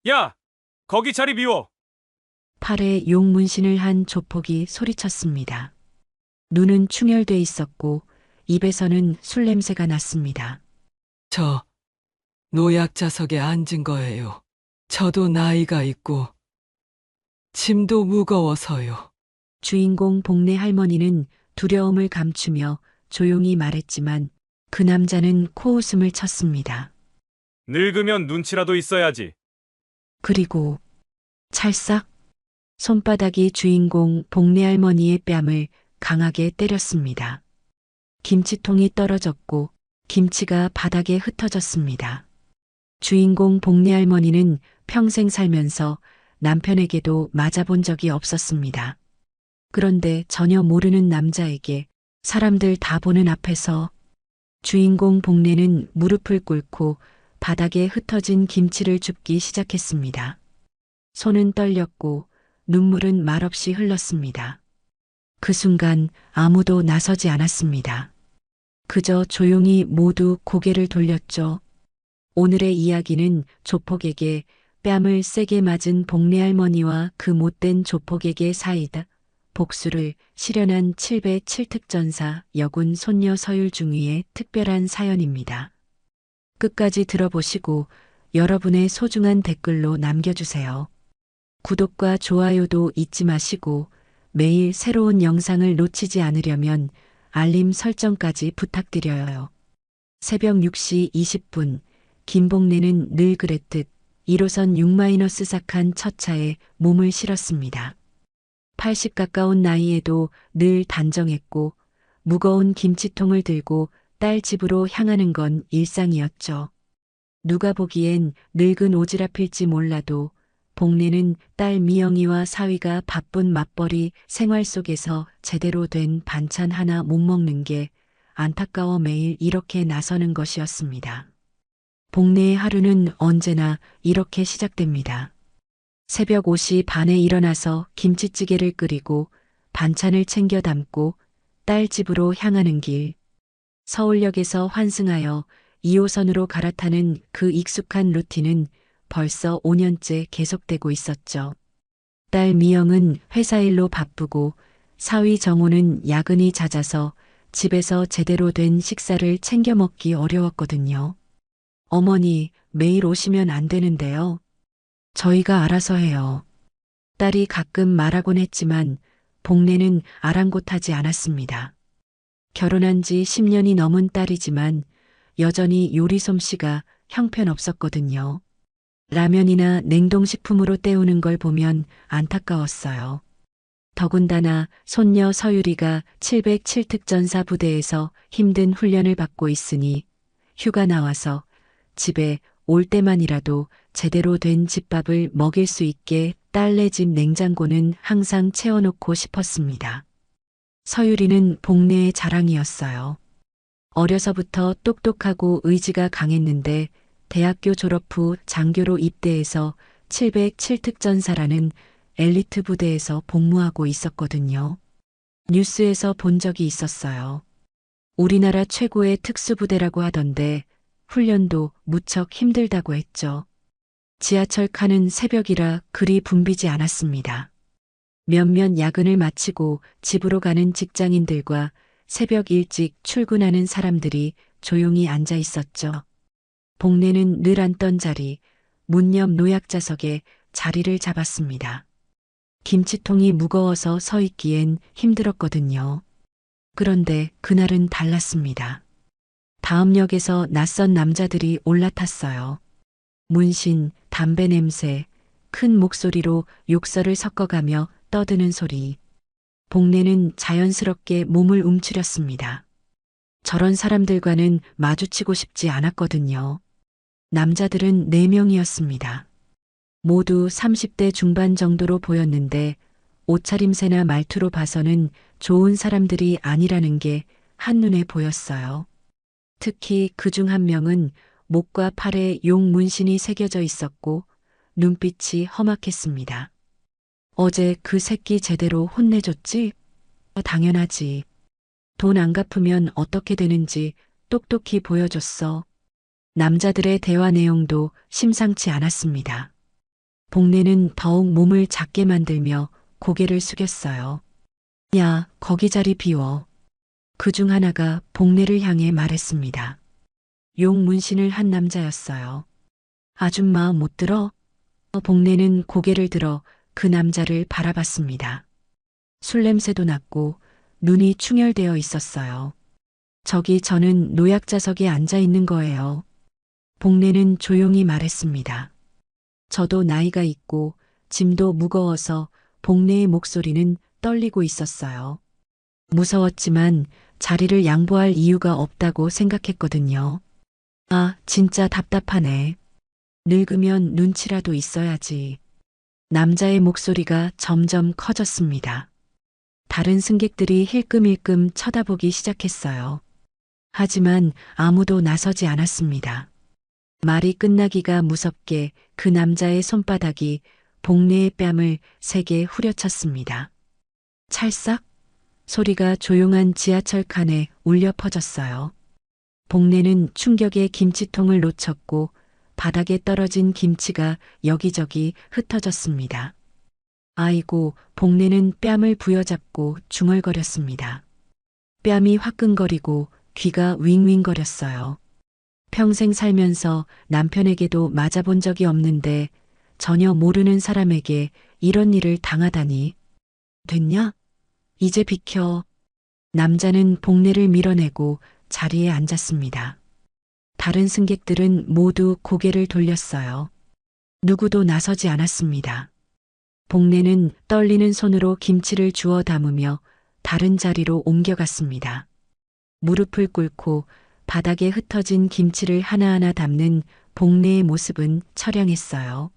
야, 거기 자리 비워. 팔에 용 문신을 한 조폭이 소리쳤습니다. 눈은 충혈돼 있었고 입에서는 술 냄새가 났습니다. 저 노약자석에 앉은 거예요. 저도 나이가 있고 짐도 무거워서요. 주인공 복내 할머니는 두려움을 감추며 조용히 말했지만 그 남자는 코웃음을 쳤습니다. 늙으면 눈치라도 있어야지. 그리고 찰싹 손바닥이 주인공 복내 할머니의 뺨을 강하게 때렸습니다. 김치통이 떨어졌고 김치가 바닥에 흩어졌습니다. 주인공 복내 할머니는 평생 살면서 남편에게도 맞아본 적이 없었습니다. 그런데 전혀 모르는 남자에게 사람들 다 보는 앞에서 주인공 복내는 무릎을 꿇고 바닥에 흩어진 김치를 줍기 시작했습니다. 손은 떨렸고 눈물은 말없이 흘렀습니다. 그 순간 아무도 나서지 않았습니다. 그저 조용히 모두 고개를 돌렸죠. 오늘의 이야기는 조폭에게 뺨을 세게 맞은 복례 할머니와 그 못된 조폭에게 사이다. 복수를 실현한 707특전사 여군 손녀 서율중위의 특별한 사연입니다. 끝까지 들어보시고 여러분의 소중한 댓글로 남겨주세요. 구독과 좋아요도 잊지 마시고 매일 새로운 영상을 놓치지 않으려면 알림 설정까지 부탁드려요. 새벽 6시 20분 김복래는 늘 그랬듯 1호선 6-4칸 첫 차에 몸을 실었습니다. 80 가까운 나이에도 늘 단정했고 무거운 김치통을 들고 딸 집으로 향하는 건 일상이었죠. 누가 보기엔 늙은 오지랖일지 몰라도 복래는 딸 미영이와 사위가 바쁜 맞벌이 생활 속에서 제대로 된 반찬 하나 못 먹는 게 안타까워 매일 이렇게 나서는 것이었습니다. 복래의 하루는 언제나 이렇게 시작됩니다. 새벽 5시 반에 일어나서 김치찌개를 끓이고 반찬을 챙겨 담고 딸 집으로 향하는 길. 서울역에서 환승하여 2호선으로 갈아타는 그 익숙한 루틴은 벌써 5년째 계속되고 있었죠. 딸 미영은 회사 일로 바쁘고 사위 정호는 야근이 잦아서 집에서 제대로 된 식사를 챙겨 먹기 어려웠거든요. 어머니, 매일 오시면 안 되는데요. 저희가 알아서 해요. 딸이 가끔 말하곤 했지만 복래는 아랑곳하지 않았습니다. 결혼한 지 10년이 넘은 딸이지만 여전히 요리 솜씨가 형편없었거든요. 라면이나 냉동식품으로 때우는 걸 보면 안타까웠어요. 더군다나 손녀 서유리가 707특전사 부대에서 힘든 훈련을 받고 있으니 휴가 나와서 집에 올 때만이라도 제대로 된 집밥을 먹일 수 있게 딸네 집 냉장고는 항상 채워놓고 싶었습니다. 서유리는 복래의 자랑이었어요. 어려서부터 똑똑하고 의지가 강했는데 대학교 졸업 후 장교로 입대해서 707특전사라는 엘리트 부대에서 복무하고 있었거든요. 뉴스에서 본 적이 있었어요. 우리나라 최고의 특수부대라고 하던데 훈련도 무척 힘들다고 했죠. 지하철 칸은 새벽이라 그리 붐비지 않았습니다. 몇몇 야근을 마치고 집으로 가는 직장인들과 새벽 일찍 출근하는 사람들이 조용히 앉아 있었죠. 복래는 늘 앉던 자리, 문 옆 노약자석에 자리를 잡았습니다. 김치통이 무거워서 서 있기엔 힘들었거든요. 그런데 그날은 달랐습니다. 다음 역에서 낯선 남자들이 올라탔어요. 문신, 담배 냄새, 큰 목소리로 욕설을 섞어가며 떠드는 소리. 복래는 자연스럽게 몸을 움츠렸습니다. 저런 사람들과는 마주치고 싶지 않았거든요. 남자들은 4명이었습니다. 모두 30대 중반 정도로 보였는데 옷차림새나 말투로 봐서는 좋은 사람들이 아니라는 게 한눈에 보였어요. 특히 그중 한 명은 목과 팔에 용 문신이 새겨져 있었고 눈빛이 험악했습니다. 어제 그 새끼 제대로 혼내줬지? 당연하지. 돈 안 갚으면 어떻게 되는지 똑똑히 보여줬어. 남자들의 대화 내용도 심상치 않았습니다. 복례는 더욱 몸을 작게 만들며 고개를 숙였어요. 야, 거기 자리 비워. 그중 하나가 복례를 향해 말했습니다. 용 문신을 한 남자였어요. 아줌마 못 들어? 복례는 고개를 들어 그 남자를 바라봤습니다. 술 냄새도 났고 눈이 충혈되어 있었어요. 저기 저는 노약자석에 앉아 있는 거예요. 복례는 조용히 말했습니다. 저도 나이가 있고 짐도 무거워서 복례의 목소리는 떨리고 있었어요. 무서웠지만 자리를 양보할 이유가 없다고 생각했거든요. 아, 진짜 답답하네. 늙으면 눈치라도 있어야지. 남자의 목소리가 점점 커졌습니다. 다른 승객들이 힐끔힐끔 쳐다보기 시작했어요. 하지만 아무도 나서지 않았습니다. 말이 끝나기가 무섭게 그 남자의 손바닥이 복례의 뺨을 세게 후려쳤습니다. 찰싹 소리가 조용한 지하철 칸에 울려 퍼졌어요. 복례는 충격에 김치통을 놓쳤고 바닥에 떨어진 김치가 여기저기 흩어졌습니다. 아이고, 복례는 뺨을 부여잡고 중얼거렸습니다. 뺨이 화끈거리고 귀가 윙윙거렸어요. 평생 살면서 남편에게도 맞아본 적이 없는데 전혀 모르는 사람에게 이런 일을 당하다니. 됐냐? 이제 비켜. 남자는 복례를 밀어내고 자리에 앉았습니다. 다른 승객들은 모두 고개를 돌렸어요. 누구도 나서지 않았습니다. 복례는 떨리는 손으로 김치를 주워 담으며 다른 자리로 옮겨갔습니다. 무릎을 꿇고 바닥에 흩어진 김치를 하나하나 담는 복례의 모습은 처량했어요.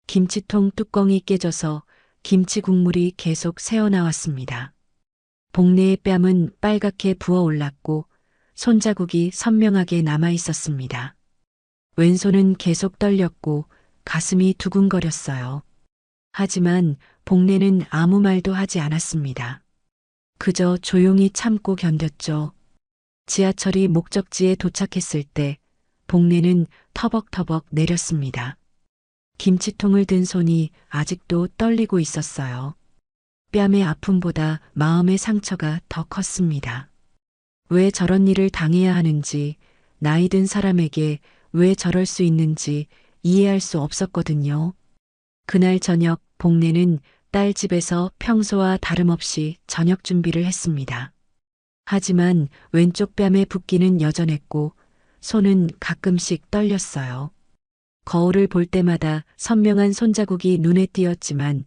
김치통 뚜껑이 깨져서 김치 국물이 계속 새어나왔습니다. 복례의 뺨은 빨갛게 부어올랐고 손자국이 선명하게 남아 있었습니다. 왼손은 계속 떨렸고 가슴이 두근거렸어요. 하지만 복례는 아무 말도 하지 않았습니다. 그저 조용히 참고 견뎠죠. 지하철이 목적지에 도착했을 때 복례는 터벅터벅 내렸습니다. 김치통을 든 손이 아직도 떨리고 있었어요. 뺨의 아픔보다 마음의 상처가 더 컸습니다. 왜 저런 일을 당해야 하는지, 나이 든 사람에게 왜 저럴 수 있는지 이해할 수 없었거든요. 그날 저녁 복례는 딸 집에서 평소와 다름없이 저녁 준비를 했습니다. 하지만 왼쪽 뺨의 붓기는 여전했고 손은 가끔씩 떨렸어요. 거울을 볼 때마다 선명한 손자국이 눈에 띄었지만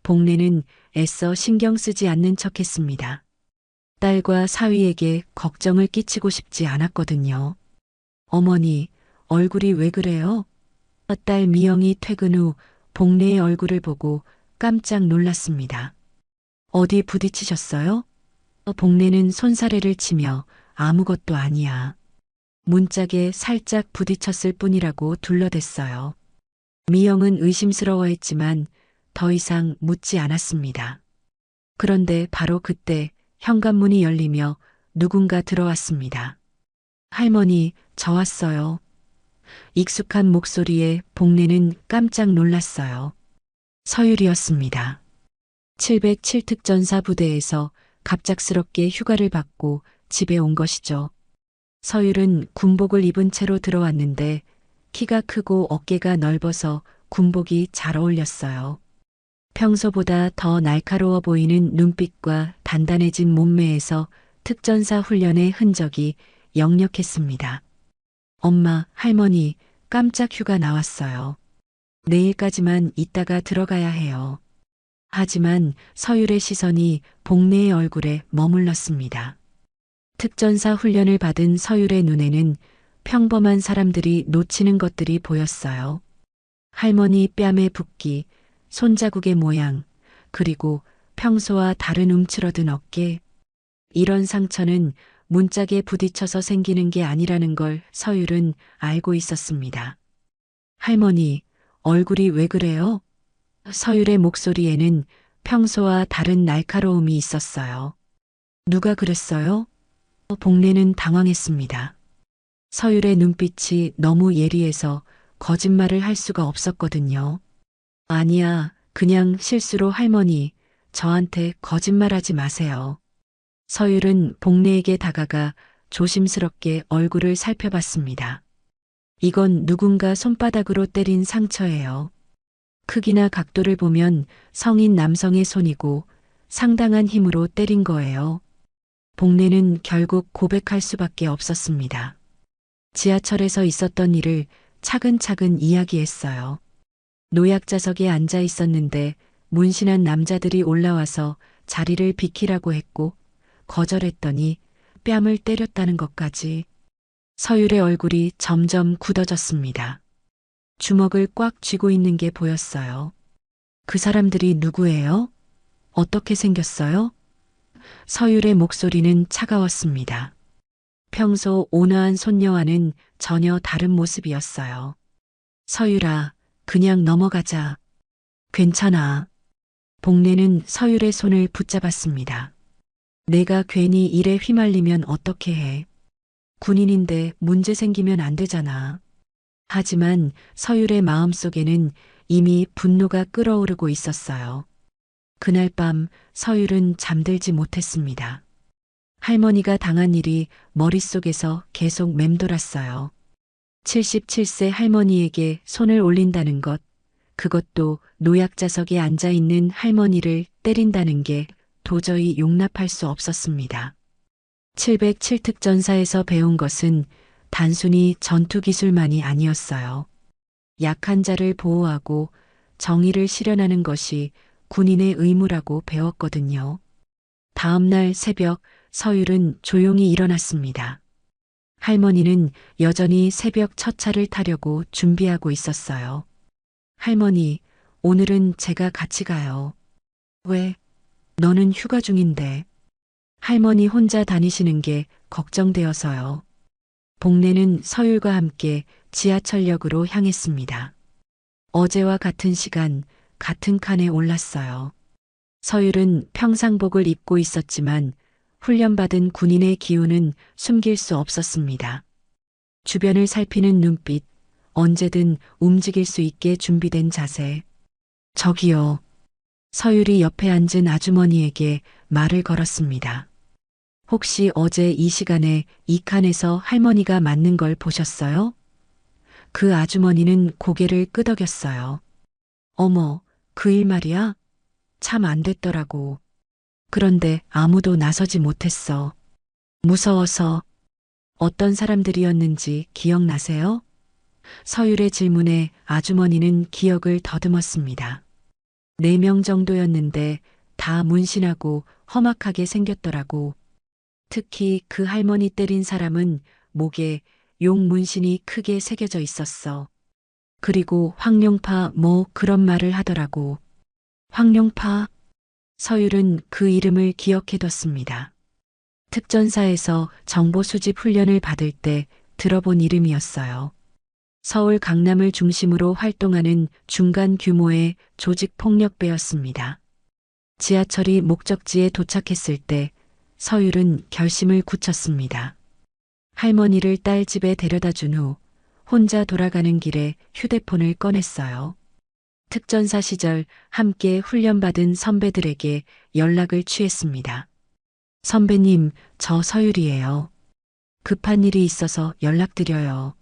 복례는 애써 신경 쓰지 않는 척했습니다. 딸과 사위에게 걱정을 끼치고 싶지 않았거든요. 어머니, 얼굴이 왜 그래요? 딸 미영이 퇴근 후 복례의 얼굴을 보고 깜짝 놀랐습니다. 어디 부딪히셨어요? 복례는 손사래를 치며 아무것도 아니야. 문짝에 살짝 부딪혔을 뿐이라고 둘러댔어요. 미영은 의심스러워했지만 더 이상 묻지 않았습니다. 그런데 바로 그때 현관문이 열리며 누군가 들어왔습니다. 할머니, 저 왔어요. 익숙한 목소리에 복례는 깜짝 놀랐어요. 서율이었습니다. 707특전사 부대에서 갑작스럽게 휴가를 받고 집에 온 것이죠. 서율은 군복을 입은 채로 들어왔는데 키가 크고 어깨가 넓어서 군복이 잘 어울렸어요. 평소보다 더 날카로워 보이는 눈빛과 단단해진 몸매에서 특전사 훈련의 흔적이 역력했습니다. 엄마, 할머니, 깜짝 휴가 나왔어요. 내일까지만 있다가 들어가야 해요. 하지만 서율의 시선이 복례의 얼굴에 머물렀습니다. 특전사 훈련을 받은 서율의 눈에는 평범한 사람들이 놓치는 것들이 보였어요. 할머니 뺨의 붓기, 손자국의 모양, 그리고 평소와 다른 움츠러든 어깨. 이런 상처는 문짝에 부딪혀서 생기는 게 아니라는 걸 서율은 알고 있었습니다. 할머니, 얼굴이 왜 그래요? 서율의 목소리에는 평소와 다른 날카로움이 있었어요. 누가 그랬어요? 복례는 당황했습니다. 서율의 눈빛이 너무 예리해서 거짓말을 할 수가 없었거든요. 아니야, 그냥 실수로 할머니, 저한테 거짓말하지 마세요. 서율은 복례에게 다가가 조심스럽게 얼굴을 살펴봤습니다. 이건 누군가 손바닥으로 때린 상처예요. 크기나 각도를 보면 성인 남성의 손이고 상당한 힘으로 때린 거예요. 복례는 결국 고백할 수밖에 없었습니다. 지하철에서 있었던 일을 차근차근 이야기했어요. 노약자석에 앉아 있었는데 문신한 남자들이 올라와서 자리를 비키라고 했고 거절했더니 뺨을 때렸다는 것까지. 서율의 얼굴이 점점 굳어졌습니다. 주먹을 꽉 쥐고 있는 게 보였어요. 그 사람들이 누구예요? 어떻게 생겼어요? 서율의 목소리는 차가웠습니다. 평소 온화한 손녀와는 전혀 다른 모습이었어요. 서율아, 그냥 넘어가자. 괜찮아. 복례는 서율의 손을 붙잡았습니다. 내가 괜히 일에 휘말리면 어떻게 해? 군인인데 문제 생기면 안 되잖아. 하지만 서율의 마음속에는 이미 분노가 끓어오르고 있었어요. 그날 밤 서율은 잠들지 못했습니다. 할머니가 당한 일이 머릿속에서 계속 맴돌았어요. 77세 할머니에게 손을 올린다는 것, 그것도 노약자석에 앉아 있는 할머니를 때린다는 게 도저히 용납할 수 없었습니다. 707특전사에서 배운 것은 단순히 전투 기술만이 아니었어요. 약한 자를 보호하고 정의를 실현하는 것이 군인의 의무라고 배웠거든요. 다음 날 새벽 서율은 조용히 일어났습니다. 할머니는 여전히 새벽 첫 차를 타려고 준비하고 있었어요. 할머니, 오늘은 제가 같이 가요. 왜? 너는 휴가 중인데. 할머니 혼자 다니시는 게 걱정되어서요. 복례는 서율과 함께 지하철역으로 향했습니다. 어제와 같은 시간, 같은 칸에 올랐어요. 서율은 평상복을 입고 있었지만 훈련받은 군인의 기운은 숨길 수 없었습니다. 주변을 살피는 눈빛, 언제든 움직일 수 있게 준비된 자세. 저기요. 서율이 옆에 앉은 아주머니에게 말을 걸었습니다. 혹시 어제 이 시간에 이 칸에서 할머니가 맞는 걸 보셨어요? 그 아주머니는 고개를 끄덕였어요. 어머, 그 일 말이야? 참 안 됐더라고. 그런데 아무도 나서지 못했어. 무서워서. 어떤 사람들이었는지 기억나세요? 서율의 질문에 아주머니는 기억을 더듬었습니다. 4명 정도였는데 다 문신하고 험악하게 생겼더라고. 특히 그 할머니 때린 사람은 목에 용 문신이 크게 새겨져 있었어. 그리고 황룡파 뭐 그런 말을 하더라고. 황룡파? 서율은 그 이름을 기억해뒀습니다. 특전사에서 정보 수집 훈련을 받을 때 들어본 이름이었어요. 서울 강남을 중심으로 활동하는 중간 규모의 조직 폭력배였습니다. 지하철이 목적지에 도착했을 때 서율은 결심을 굳혔습니다. 할머니를 딸 집에 데려다 준 후 혼자 돌아가는 길에 휴대폰을 꺼냈어요. 특전사 시절 함께 훈련받은 선배들에게 연락을 취했습니다. 선배님, 저 서율이에요. 급한 일이 있어서 연락드려요.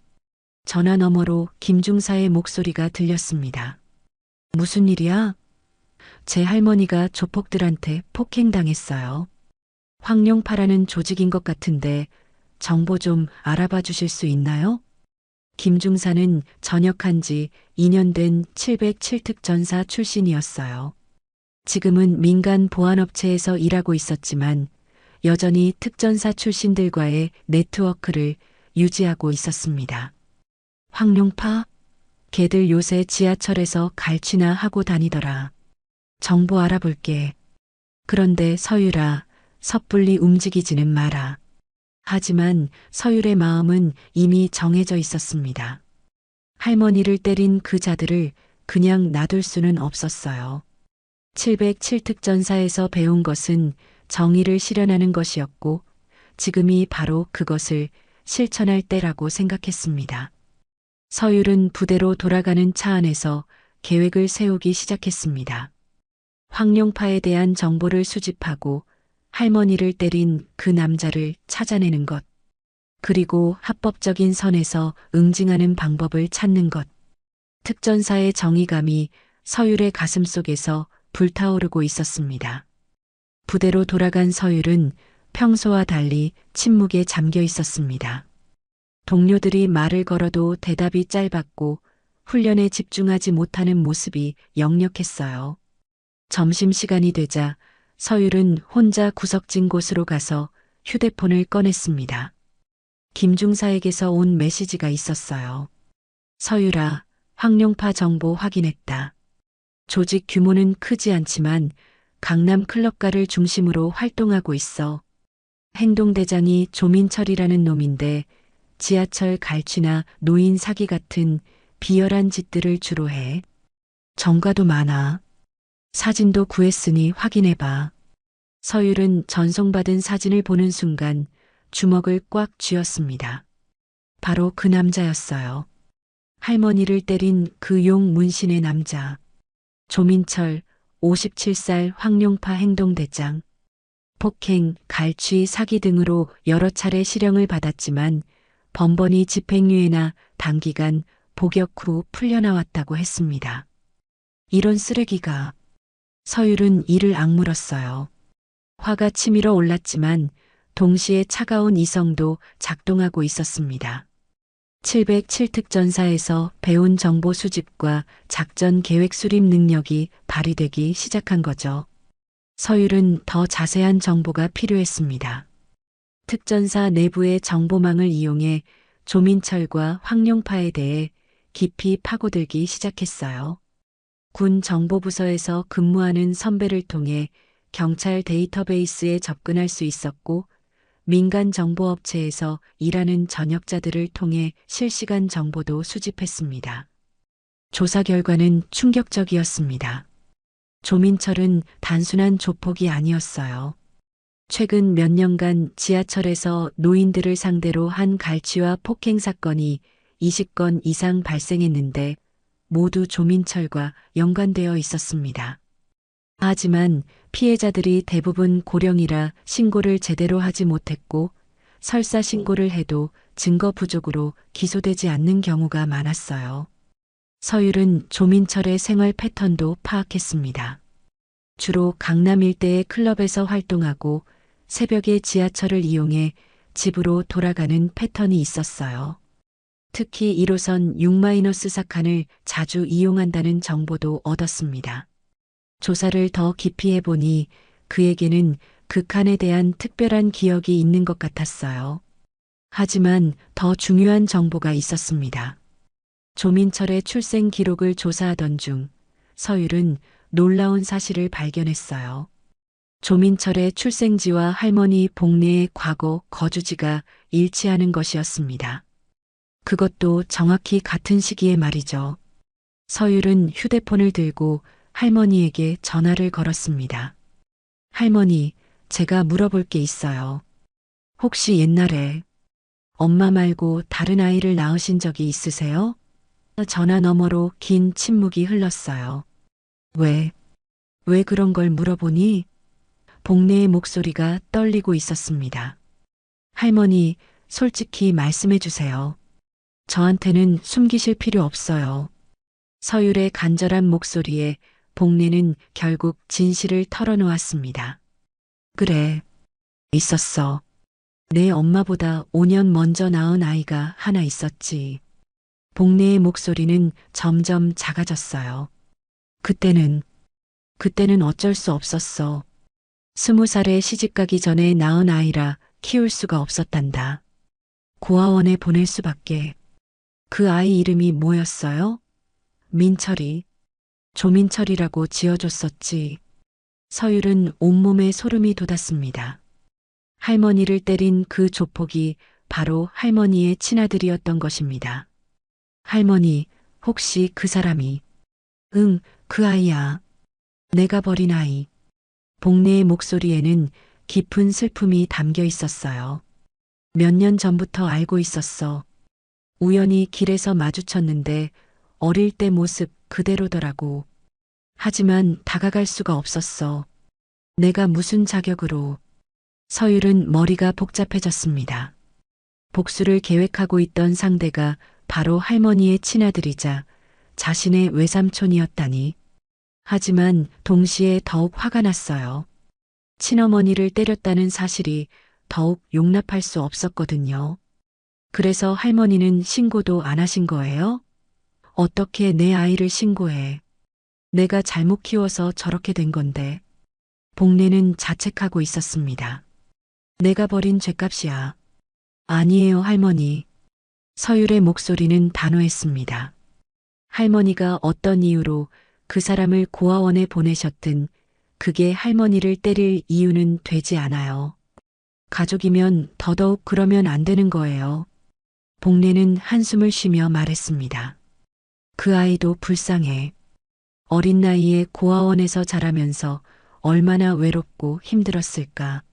전화 너머로 김중사의 목소리가 들렸습니다. 무슨 일이야? 제 할머니가 조폭들한테 폭행당했어요. 황룡파라는 조직인 것 같은데 정보 좀 알아봐 주실 수 있나요? 김중사는 전역한 지 2년 된 707특전사 출신이었어요. 지금은 민간 보안업체에서 일하고 있었지만 여전히 특전사 출신들과의 네트워크를 유지하고 있었습니다. 황룡파? 걔들 요새 지하철에서 갈취나 하고 다니더라. 정보 알아볼게. 그런데 서율아, 섣불리 움직이지는 마라. 하지만 서율의 마음은 이미 정해져 있었습니다. 할머니를 때린 그 자들을 그냥 놔둘 수는 없었어요. 707특전사에서 배운 것은 정의를 실현하는 것이었고 지금이 바로 그것을 실천할 때라고 생각했습니다. 서율은 부대로 돌아가는 차 안에서 계획을 세우기 시작했습니다. 황룡파에 대한 정보를 수집하고 할머니를 때린 그 남자를 찾아내는 것, 그리고 합법적인 선에서 응징하는 방법을 찾는 것. 특전사의 정의감이 서율의 가슴 속에서 불타오르고 있었습니다. 부대로 돌아간 서율은 평소와 달리 침묵에 잠겨 있었습니다. 동료들이 말을 걸어도 대답이 짧았고 훈련에 집중하지 못하는 모습이 역력했어요. 점심시간이 되자 서율은 혼자 구석진 곳으로 가서 휴대폰을 꺼냈습니다. 김중사에게서 온 메시지가 있었어요. 서율아, 황룡파 정보 확인했다. 조직 규모는 크지 않지만 강남 클럽가를 중심으로 활동하고 있어. 행동대장이 조민철이라는 놈인데 지하철 갈취나 노인 사기 같은 비열한 짓들을 주로 해. 정가도 많아. 사진도 구했으니 확인해봐. 서율은 전송받은 사진을 보는 순간 주먹을 꽉 쥐었습니다. 바로 그 남자였어요. 할머니를 때린 그 용 문신의 남자. 조민철, 57살 황룡파 행동대장. 폭행, 갈취, 사기 등으로 여러 차례 실형을 받았지만 번번이 집행유예나 단기간 복역 후 풀려나왔다고 했습니다. 이런 쓰레기가. 서율은 이를 악물었어요. 화가 치밀어 올랐지만 동시에 차가운 이성도 작동하고 있었습니다. 707특전사에서 배운 정보 수집과 작전 계획 수립 능력이 발휘되기 시작한 거죠. 서율은 더 자세한 정보가 필요했습니다. 특전사 내부의 정보망을 이용해 조민철과 황룡파에 대해 깊이 파고들기 시작했어요. 군 정보부서에서 근무하는 선배를 통해 경찰 데이터베이스에 접근할 수 있었고, 민간 정보업체에서 일하는 전역자들을 통해 실시간 정보도 수집했습니다. 조사 결과는 충격적이었습니다. 조민철은 단순한 조폭이 아니었어요. 최근 몇 년간 지하철에서 노인들을 상대로 한 갈취와 폭행 사건이 20건 이상 발생했는데 모두 조민철과 연관되어 있었습니다. 하지만 피해자들이 대부분 고령이라 신고를 제대로 하지 못했고 설사 신고를 해도 증거 부족으로 기소되지 않는 경우가 많았어요. 서율은 조민철의 생활 패턴도 파악했습니다. 주로 강남 일대의 클럽에서 활동하고 새벽에 지하철을 이용해 집으로 돌아가는 패턴이 있었어요. 특히 1호선 6-4칸을 자주 이용한다는 정보도 얻었습니다. 조사를 더 깊이 해보니 그에게는 그 칸에 대한 특별한 기억이 있는 것 같았어요. 하지만 더 중요한 정보가 있었습니다. 조민철의 출생 기록을 조사하던 중 서율은 놀라운 사실을 발견했어요. 조민철의 출생지와 할머니 복내의 과거 거주지가 일치하는 것이었습니다. 그것도 정확히 같은 시기에 말이죠. 서율은 휴대폰을 들고 할머니에게 전화를 걸었습니다. 할머니, 제가 물어볼 게 있어요. 혹시 옛날에 엄마 말고 다른 아이를 낳으신 적이 있으세요? 전화 너머로 긴 침묵이 흘렀어요. 왜 그런 걸 물어보니? 복내의 목소리가 떨리고 있었습니다. 할머니, 솔직히 말씀해 주세요. 저한테는 숨기실 필요 없어요. 서율의 간절한 목소리에 복내는 결국 진실을 털어놓았습니다. 그래, 있었어. 내 엄마보다 5년 먼저 낳은 아이가 하나 있었지. 복내의 목소리는 점점 작아졌어요. 그때는 어쩔 수 없었어. 20살에 시집가기 전에 낳은 아이라 키울 수가 없었단다. 고아원에 보낼 수밖에. 그 아이 이름이 뭐였어요? 민철이. 조민철이라고 지어줬었지. 서율은 온몸에 소름이 돋았습니다. 할머니를 때린 그 조폭이 바로 할머니의 친아들이었던 것입니다. 할머니, 혹시 그 사람이? 응, 그 아이야. 내가 버린 아이. 복내의 목소리에는 깊은 슬픔이 담겨 있었어요. 몇 년 전부터 알고 있었어. 우연히 길에서 마주쳤는데 어릴 때 모습 그대로더라고. 하지만 다가갈 수가 없었어. 내가 무슨 자격으로. 서율은 머리가 복잡해졌습니다. 복수를 계획하고 있던 상대가 바로 할머니의 친아들이자 자신의 외삼촌이었다니. 하지만 동시에 더욱 화가 났어요. 친어머니를 때렸다는 사실이 더욱 용납할 수 없었거든요. 그래서 할머니는 신고도 안 하신 거예요? 어떻게 내 아이를 신고해? 내가 잘못 키워서 저렇게 된 건데. 복례는 자책하고 있었습니다. 내가 벌인 죗값이야. 아니에요, 할머니. 서율의 목소리는 단호했습니다. 할머니가 어떤 이유로 그 사람을 고아원에 보내셨든 그게 할머니를 때릴 이유는 되지 않아요. 가족이면 더더욱 그러면 안 되는 거예요. 복례는 한숨을 쉬며 말했습니다. 그 아이도 불쌍해. 어린 나이에 고아원에서 자라면서 얼마나 외롭고 힘들었을까.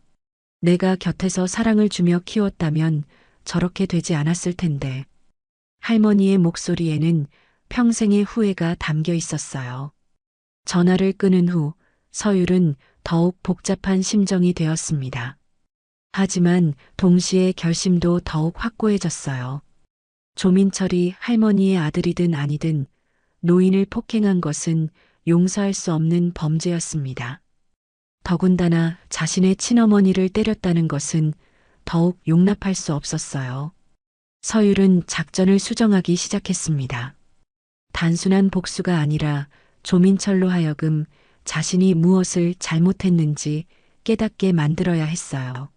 내가 곁에서 사랑을 주며 키웠다면 저렇게 되지 않았을 텐데. 할머니의 목소리에는 평생의 후회가 담겨 있었어요. 전화를 끊은 후 서율은 더욱 복잡한 심정이 되었습니다. 하지만 동시에 결심도 더욱 확고해졌어요. 조민철이 할머니의 아들이든 아니든 노인을 폭행한 것은 용서할 수 없는 범죄였습니다. 더군다나 자신의 친어머니를 때렸다는 것은 더욱 용납할 수 없었어요. 서율은 작전을 수정하기 시작했습니다. 단순한 복수가 아니라 조민철로 하여금 자신이 무엇을 잘못했는지 깨닫게 만들어야 했어요.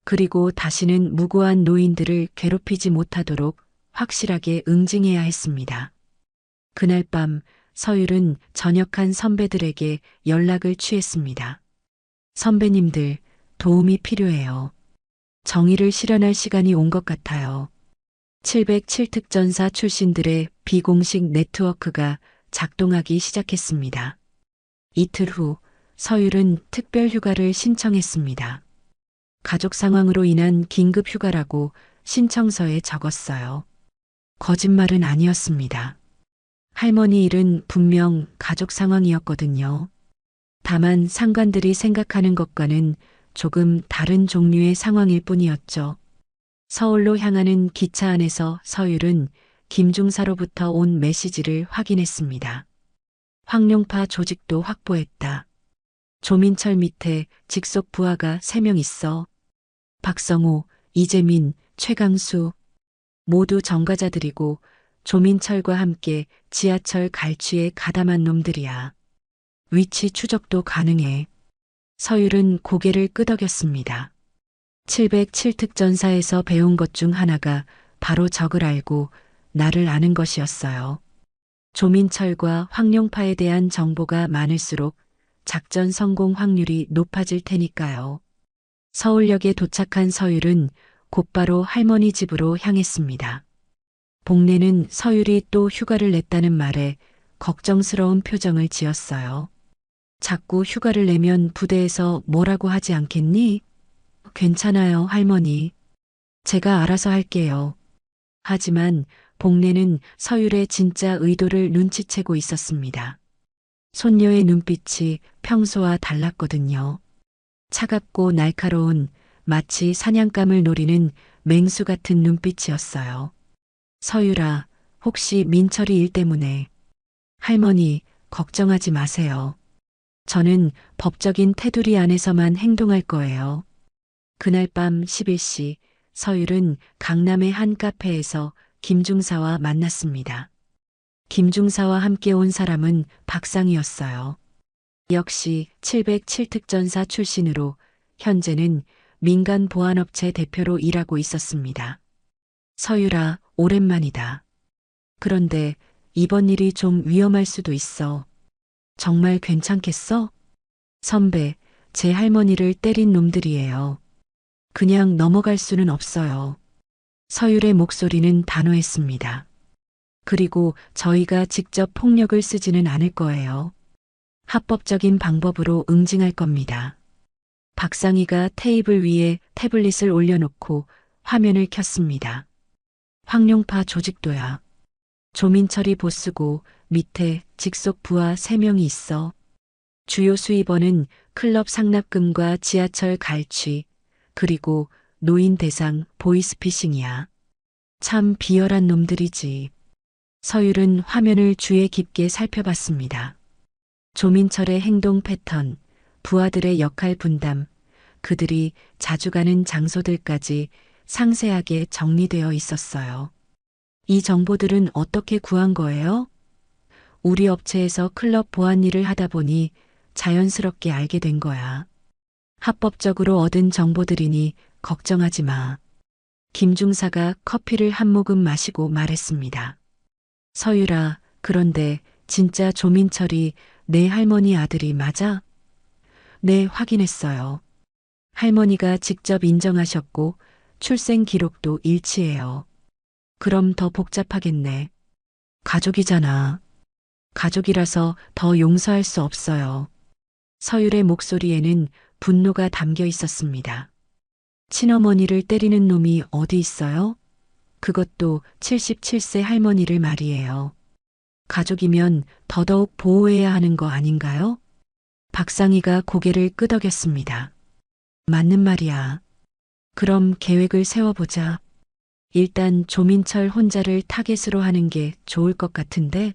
그리고 다시는 무고한 노인들을 괴롭히지 못하도록 확실하게 응징해야 했습니다. 그날 밤 서율은 전역한 선배들에게 연락을 취했습니다. 선배님들, 도움이 필요해요. 정의를 실현할 시간이 온 것 같아요. 707특전사 출신들의 비공식 네트워크가 작동하기 시작했습니다. 이틀 후 서율은 특별 휴가를 신청했습니다. 가족 상황으로 인한 긴급 휴가라고 신청서에 적었어요. 거짓말은 아니었습니다. 할머니 일은 분명 가족 상황이었거든요. 다만 상관들이 생각하는 것과는 조금 다른 종류의 상황일 뿐이었죠. 서울로 향하는 기차 안에서 서율은 김중사로부터 온 메시지를 확인했습니다. 황룡파 조직도 확보했다. 조민철 밑에 직속 부하가 3명 있어. 박성호, 이재민, 최강수 모두 정가자들이고 조민철과 함께 지하철 갈취에 가담한 놈들이야. 위치 추적도 가능해. 서율은 고개를 끄덕였습니다. 707특전사에서 배운 것 중 하나가 바로 적을 알고 나를 아는 것이었어요. 조민철과 황룡파에 대한 정보가 많을수록 작전 성공 확률이 높아질 테니까요. 서울역에 도착한 서율은 곧바로 할머니 집으로 향했습니다. 복례는 서율이 또 휴가를 냈다는 말에 걱정스러운 표정을 지었어요. 자꾸 휴가를 내면 부대에서 뭐라고 하지 않겠니? 괜찮아요, 할머니. 제가 알아서 할게요. 하지만 복례는 서율의 진짜 의도를 눈치채고 있었습니다. 손녀의 눈빛이 평소와 달랐거든요. 차갑고 날카로운 마치 사냥감을 노리는 맹수 같은 눈빛이었어요. 서율아, 혹시 민철이 일 때문에. 할머니, 걱정하지 마세요. 저는 법적인 테두리 안에서만 행동할 거예요. 그날 밤 11시 서율은 강남의 한 카페에서 김중사와 만났습니다. 김중사와 함께 온 사람은 박상이었어요. 역시 707특전사 출신으로 현재는 민간 보안업체 대표로 일하고 있었습니다. 서율아, 오랜만이다. 그런데 이번 일이 좀 위험할 수도 있어. 정말 괜찮겠어? 선배, 제 할머니를 때린 놈들이에요. 그냥 넘어갈 수는 없어요. 서율의 목소리는 단호했습니다. 그리고 저희가 직접 폭력을 쓰지는 않을 거예요. 합법적인 방법으로 응징할 겁니다. 박상희가 테이블 위에 태블릿을 올려놓고 화면을 켰습니다. 황룡파 조직도야. 조민철이 보스고 밑에 직속 부하 3명이 있어. 주요 수입원은 클럽 상납금과 지하철 갈취, 그리고 노인 대상 보이스피싱이야. 참 비열한 놈들이지. 서율은 화면을 주의 깊게 살펴봤습니다. 조민철의 행동 패턴, 부하들의 역할 분담, 그들이 자주 가는 장소들까지 상세하게 정리되어 있었어요. 이 정보들은 어떻게 구한 거예요? 우리 업체에서 클럽 보안 일을 하다 보니 자연스럽게 알게 된 거야. 합법적으로 얻은 정보들이니 걱정하지 마. 김중사가 커피를 한 모금 마시고 말했습니다. 서유라, 그런데 진짜 조민철이 내 할머니 아들이 맞아? 네, 확인했어요. 할머니가 직접 인정하셨고 출생 기록도 일치해요. 그럼 더 복잡하겠네. 가족이잖아. 가족이라서 더 용서할 수 없어요. 서율의 목소리에는 분노가 담겨 있었습니다. 친어머니를 때리는 놈이 어디 있어요? 그것도 77세 할머니를 말이에요. 가족이면 더더욱 보호해야 하는 거 아닌가요? 박상희가 고개를 끄덕였습니다. 맞는 말이야. 그럼 계획을 세워보자. 일단 조민철 혼자를 타겟으로 하는 게 좋을 것 같은데?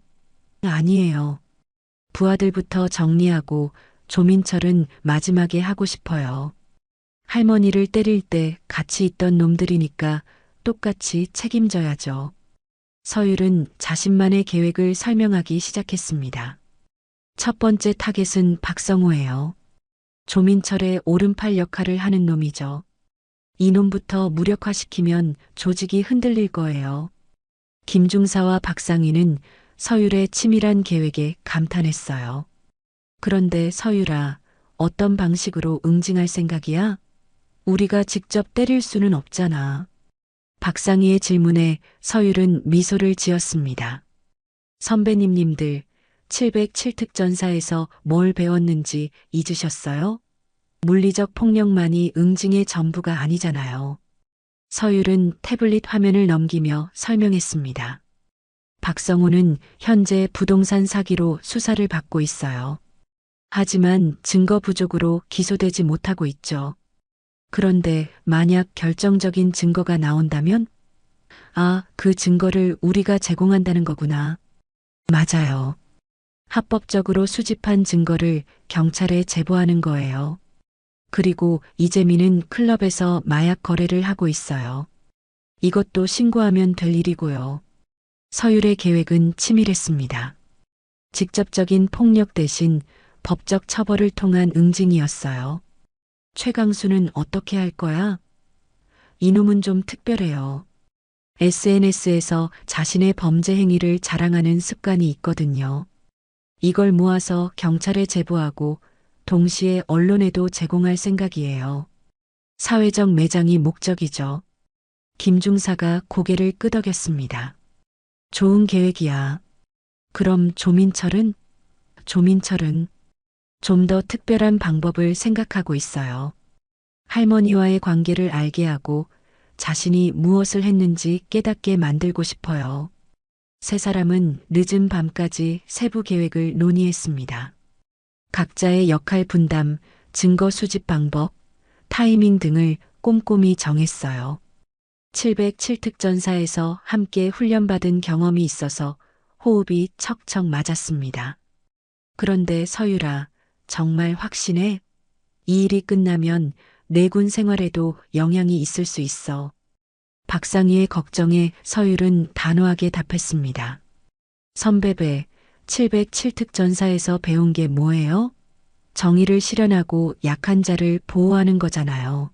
아니에요. 부하들부터 정리하고 조민철은 마지막에 하고 싶어요. 할머니를 때릴 때 같이 있던 놈들이니까 똑같이 책임져야죠. 서율은 자신만의 계획을 설명하기 시작했습니다. 첫 번째 타겟은 박성호예요. 조민철의 오른팔 역할을 하는 놈이죠. 이놈부터 무력화시키면 조직이 흔들릴 거예요. 김중사와 박상희는 서율의 치밀한 계획에 감탄했어요. 그런데 서율아, 어떤 방식으로 응징할 생각이야? 우리가 직접 때릴 수는 없잖아. 박상희의 질문에 서율은 미소를 지었습니다. 선배님들, 707특전사에서 뭘 배웠는지 잊으셨어요? 물리적 폭력만이 응징의 전부가 아니잖아요. 서율은 태블릿 화면을 넘기며 설명했습니다. 박성호는 현재 부동산 사기로 수사를 받고 있어요. 하지만 증거 부족으로 기소되지 못하고 있죠. 그런데 만약 결정적인 증거가 나온다면? 아, 그 증거를 우리가 제공한다는 거구나. 맞아요. 합법적으로 수집한 증거를 경찰에 제보하는 거예요. 그리고 이재민은 클럽에서 마약 거래를 하고 있어요. 이것도 신고하면 될 일이고요. 서율의 계획은 치밀했습니다. 직접적인 폭력 대신 법적 처벌을 통한 응징이었어요. 최강수는 어떻게 할 거야? 이놈은 좀 특별해요. SNS에서 자신의 범죄 행위를 자랑하는 습관이 있거든요. 이걸 모아서 경찰에 제보하고 동시에 언론에도 제공할 생각이에요. 사회적 매장이 목적이죠. 김중사가 고개를 끄덕였습니다. 좋은 계획이야. 그럼 조민철은 좀 더 특별한 방법을 생각하고 있어요. 할머니와의 관계를 알게 하고 자신이 무엇을 했는지 깨닫게 만들고 싶어요. 세 사람은 늦은 밤까지 세부 계획을 논의했습니다. 각자의 역할 분담, 증거 수집 방법, 타이밍 등을 꼼꼼히 정했어요. 707특전사에서 함께 훈련받은 경험이 있어서 호흡이 척척 맞았습니다. 그런데 서율아, 정말 확신해? 이 일이 끝나면 내군 생활에도 영향이 있을 수 있어. 박상희의 걱정에 서율은 단호하게 답했습니다. 선배배, 707특전사에서 배운 게 뭐예요? 정의를 실현하고 약한 자를 보호하는 거잖아요.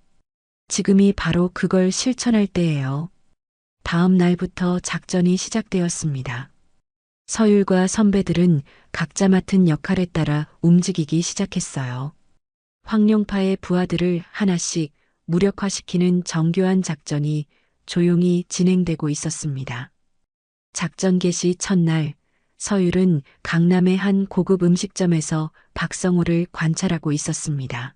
지금이 바로 그걸 실천할 때예요. 다음 날부터 작전이 시작되었습니다. 서율과 선배들은 각자 맡은 역할에 따라 움직이기 시작했어요. 황룡파의 부하들을 하나씩 무력화시키는 정교한 작전이 조용히 진행되고 있었습니다. 작전 개시 첫날, 서율은 강남의 한 고급 음식점에서 박성호를 관찰하고 있었습니다.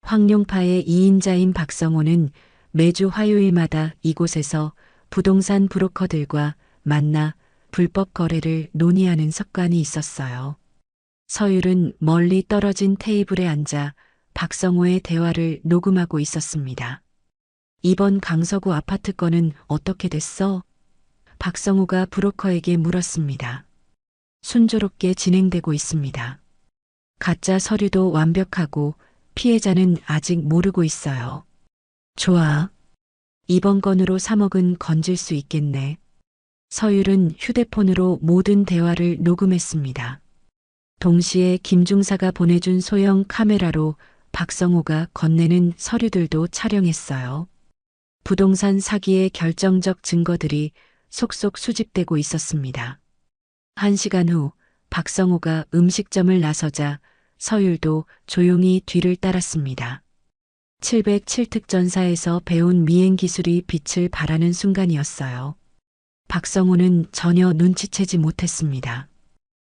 황룡파의 2인자인 박성호는 매주 화요일마다 이곳에서 부동산 브로커들과 만나 불법 거래를 논의하는 습관이 있었어요. 서율은 멀리 떨어진 테이블에 앉아 박성호의 대화를 녹음하고 있었습니다. 이번 강서구 아파트 건은 어떻게 됐어? 박성호가 브로커에게 물었습니다. 순조롭게 진행되고 있습니다. 가짜 서류도 완벽하고 피해자는 아직 모르고 있어요. 좋아. 이번 건으로 3억은 건질 수 있겠네. 서율은 휴대폰으로 모든 대화를 녹음했습니다. 동시에 김중사가 보내준 소형 카메라로 박성호가 건네는 서류들도 촬영했어요. 부동산 사기의 결정적 증거들이 속속 수집되고 있었습니다. 1시간 후 박성호가 음식점을 나서자 서율도 조용히 뒤를 따랐습니다. 707특전사에서 배운 미행 기술이 빛을 발하는 순간이었어요. 박성호는 전혀 눈치채지 못했습니다.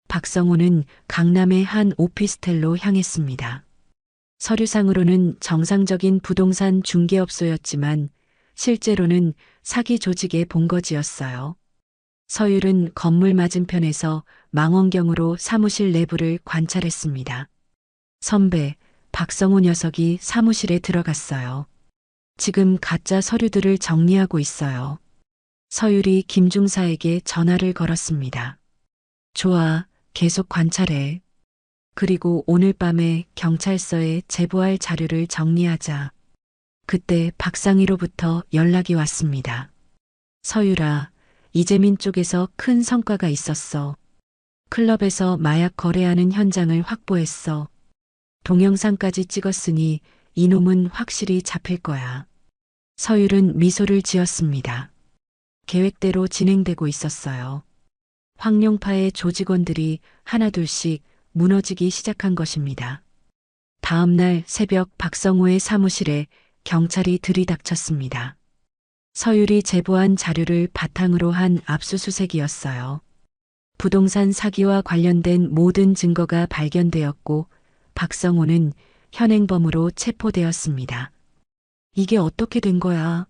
박성호는 강남의 한 오피스텔로 향했습니다. 서류상으로는 정상적인 부동산 중개업소였지만 실제로는 사기 조직의 본거지였어요. 서율은 건물 맞은편에서 망원경으로 사무실 내부를 관찰했습니다. 선배, 박성호 녀석이 사무실에 들어갔어요. 지금 가짜 서류들을 정리하고 있어요. 서율이 김중사에게 전화를 걸었습니다. 좋아, 계속 관찰해. 그리고 오늘 밤에 경찰서에 제보할 자료를 정리하자. 그때 박상희로부터 연락이 왔습니다. 서율아, 이재민 쪽에서 큰 성과가 있었어. 클럽에서 마약 거래하는 현장을 확보했어. 동영상까지 찍었으니 이놈은 확실히 잡힐 거야. 서율은 미소를 지었습니다. 계획대로 진행되고 있었어요. 황룡파의 조직원들이 하나둘씩 무너지기 시작한 것입니다. 다음 날 새벽 박성호의 사무실에 경찰이 들이닥쳤습니다. 서율이 제보한 자료를 바탕으로 한 압수수색이었어요. 부동산 사기와 관련된 모든 증거가 발견되었고 박성호는 현행범으로 체포되었습니다. 이게 어떻게 된 거야?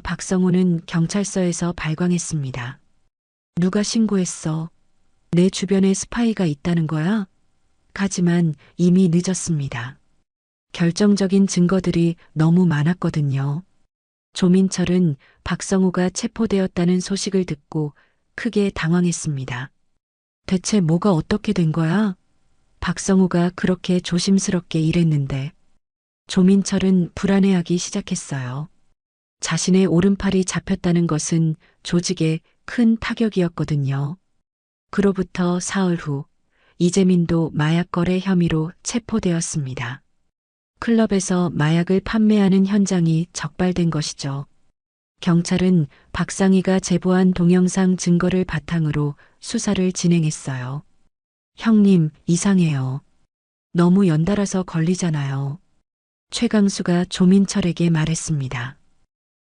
박성호는 경찰서에서 발광했습니다. 누가 신고했어? 내 주변에 스파이가 있다는 거야? 하지만 이미 늦었습니다. 결정적인 증거들이 너무 많았거든요. 조민철은 박성호가 체포되었다는 소식을 듣고 크게 당황했습니다. 대체 뭐가 어떻게 된 거야? 박성호가 그렇게 조심스럽게 일했는데. 조민철은 불안해하기 시작했어요. 자신의 오른팔이 잡혔다는 것은 조직에 큰 타격이었거든요. 그로부터 사흘 후 이재민도 마약 거래 혐의로 체포되었습니다. 클럽에서 마약을 판매하는 현장이 적발된 것이죠. 경찰은 박상희가 제보한 동영상 증거를 바탕으로 수사를 진행했어요. 형님, 이상해요. 너무 연달아서 걸리잖아요. 최강수가 조민철에게 말했습니다.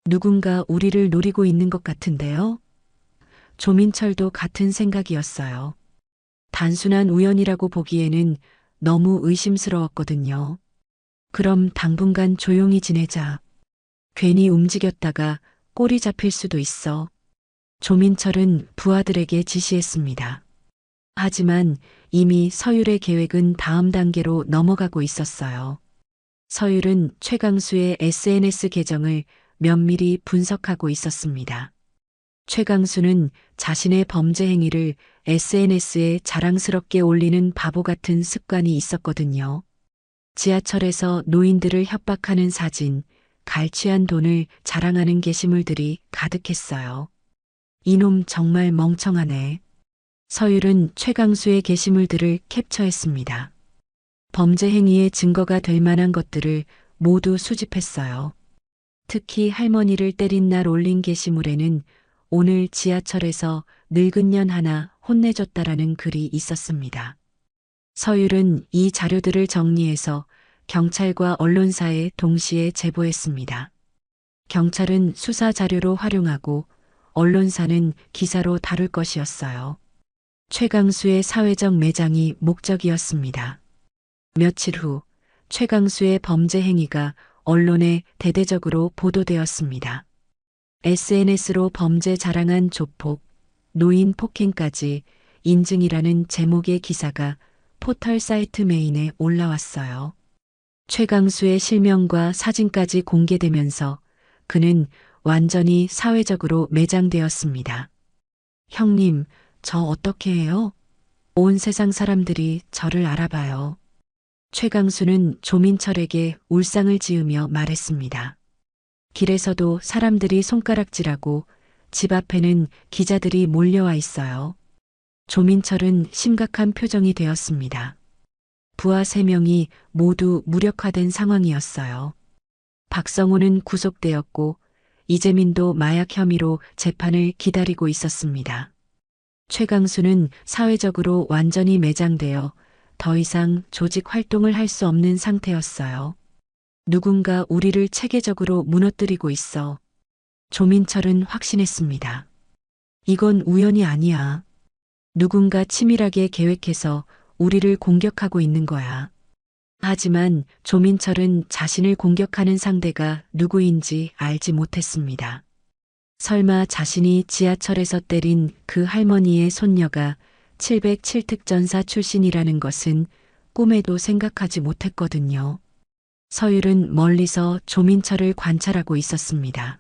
누군가 우리를 노리고 있는 것 같은데요? 조민철도 같은 생각이었어요. 단순한 우연이라고 보기에는 너무 의심스러웠거든요. 그럼 당분간 조용히 지내자. 괜히 움직였다가 꼬리 잡힐 수도 있어. 조민철은 부하들에게 지시했습니다. 하지만 이미 서율의 계획은 다음 단계로 넘어가고 있었어요. 서율은 최강수의 SNS 계정을 면밀히 분석하고 있었습니다. 최강수는 자신의 범죄 행위를 SNS에 자랑스럽게 올리는 바보 같은 습관이 있었거든요. 지하철에서 노인들을 협박하는 사진, 갈취한 돈을 자랑하는 게시물들이 가득했어요. 이놈 정말 멍청하네. 서율은 최강수의 게시물들을 캡처했습니다. 범죄 행위의 증거가 될 만한 것들을 모두 수집했어요. 특히 할머니를 때린 날 올린 게시물에는 오늘 지하철에서 늙은 년 하나 혼내줬다라는 글이 있었습니다. 서율은 이 자료들을 정리해서 경찰과 언론사에 동시에 제보했습니다. 경찰은 수사 자료로 활용하고 언론사는 기사로 다룰 것이었어요. 최강수의 사회적 매장이 목적이었습니다. 며칠 후 최강수의 범죄 행위가 언론에 대대적으로 보도되었습니다. SNS로 범죄 자랑한 조폭, 노인 폭행까지 인증이라는 제목의 기사가 포털 사이트 메인에 올라왔어요. 최강수의 실명과 사진까지 공개되면서 그는 완전히 사회적으로 매장되었습니다. 형님, 저 어떻게 해요? 온 세상 사람들이 저를 알아봐요. 최강수는 조민철에게 울상을 지으며 말했습니다. 길에서도 사람들이 손가락질하고 집 앞에는 기자들이 몰려와 있어요. 조민철은 심각한 표정이 되었습니다. 부하 3명이 모두 무력화된 상황이었어요. 박성호는 구속되었고 이재민도 마약 혐의로 재판을 기다리고 있었습니다. 최강수는 사회적으로 완전히 매장되어 더 이상 조직 활동을 할 수 없는 상태였어요. 누군가 우리를 체계적으로 무너뜨리고 있어. 조민철은 확신했습니다. 이건 우연이 아니야. 누군가 치밀하게 계획해서 우리를 공격하고 있는 거야. 하지만 조민철은 자신을 공격하는 상대가 누구인지 알지 못했습니다. 설마 자신이 지하철에서 때린 그 할머니의 손녀가 707특전사 출신이라는 것은 꿈에도 생각하지 못했거든요. 서율은 멀리서 조민철을 관찰하고 있었습니다.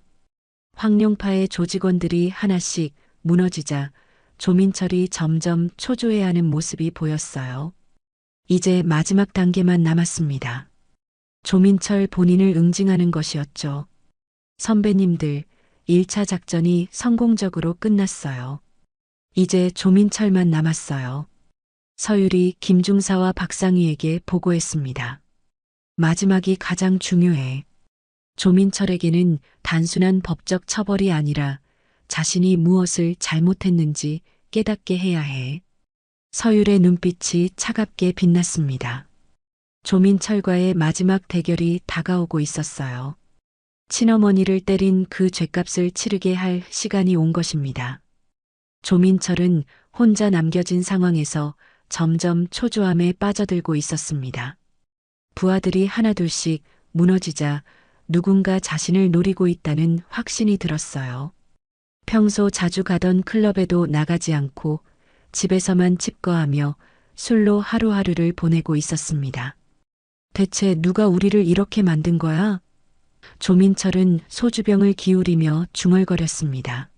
황룡파의 조직원들이 하나씩 무너지자 조민철이 점점 초조해하는 모습이 보였어요. 이제 마지막 단계만 남았습니다. 조민철 본인을 응징하는 것이었죠. 선배님들, 1차 작전이 성공적으로 끝났어요. 이제 조민철만 남았어요. 서율이 김중사와 박상희에게 보고했습니다. 마지막이 가장 중요해. 조민철에게는 단순한 법적 처벌이 아니라 자신이 무엇을 잘못했는지 깨닫게 해야 해. 서율의 눈빛이 차갑게 빛났습니다. 조민철과의 마지막 대결이 다가오고 있었어요. 친어머니를 때린 그 죗값을 치르게 할 시간이 온 것입니다. 조민철은 혼자 남겨진 상황에서 점점 초조함에 빠져들고 있었습니다. 부하들이 하나둘씩 무너지자 누군가 자신을 노리고 있다는 확신이 들었어요. 평소 자주 가던 클럽에도 나가지 않고 집에서만 칩거하며 술로 하루하루를 보내고 있었습니다. 대체 누가 우리를 이렇게 만든 거야? 조민철은 소주병을 기울이며 중얼거렸습니다.